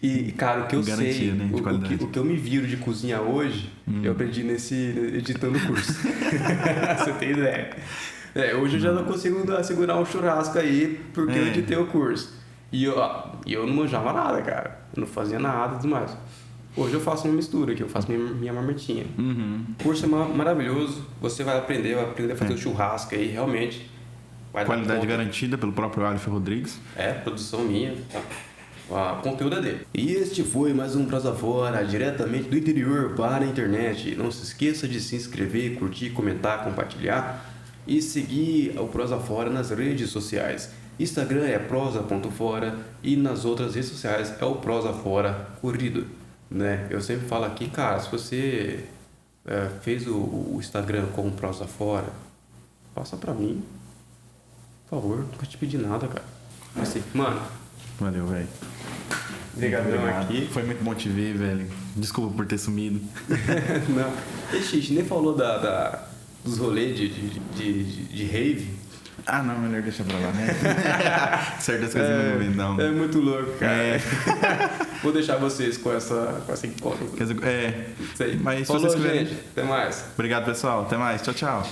[SPEAKER 1] E, cara, o que eu sei,
[SPEAKER 2] né,
[SPEAKER 1] o que eu me viro de cozinha hoje, eu aprendi editando o curso. Você tem ideia? Hoje eu já não consigo segurar um churrasco aí, porque eu editei o curso. E eu não manjava nada, cara. Eu não fazia nada e tudo mais. Hoje eu faço uma mistura aqui, eu faço minha marmitinha. O curso é maravilhoso, você vai aprender a fazer o churrasco aí, realmente.
[SPEAKER 2] Qualidade garantida pelo próprio Alif Rodrigues.
[SPEAKER 1] Produção minha, tá? O conteúdo é dele. E este foi mais um Prosa Fora, diretamente do interior para a internet. Não se esqueça de se inscrever, curtir, comentar, compartilhar e seguir o Prosa Fora nas redes sociais. Instagram é prosa.fora e nas outras redes sociais é o Prosa Fora Corrido. Né? Eu sempre falo aqui, cara, se você fez o Instagram com o Prosa Fora, passa pra mim, por favor, nunca te pedi nada, cara. Assim, mano.
[SPEAKER 2] Valeu, velho.
[SPEAKER 1] Obrigadão aqui.
[SPEAKER 2] Foi muito bom te ver, velho. Desculpa por ter sumido.
[SPEAKER 1] Não. A gente nem falou dos rolês de rave.
[SPEAKER 2] Não, melhor deixar pra lá, né? Certas coisas eu não vi, não.
[SPEAKER 1] É muito louco, cara. Vou deixar vocês com essa incógnita.
[SPEAKER 2] Isso aí.
[SPEAKER 1] Mas
[SPEAKER 2] se vocês quiserem...
[SPEAKER 1] gente. Até mais.
[SPEAKER 2] Obrigado, pessoal. Até mais. Tchau, tchau.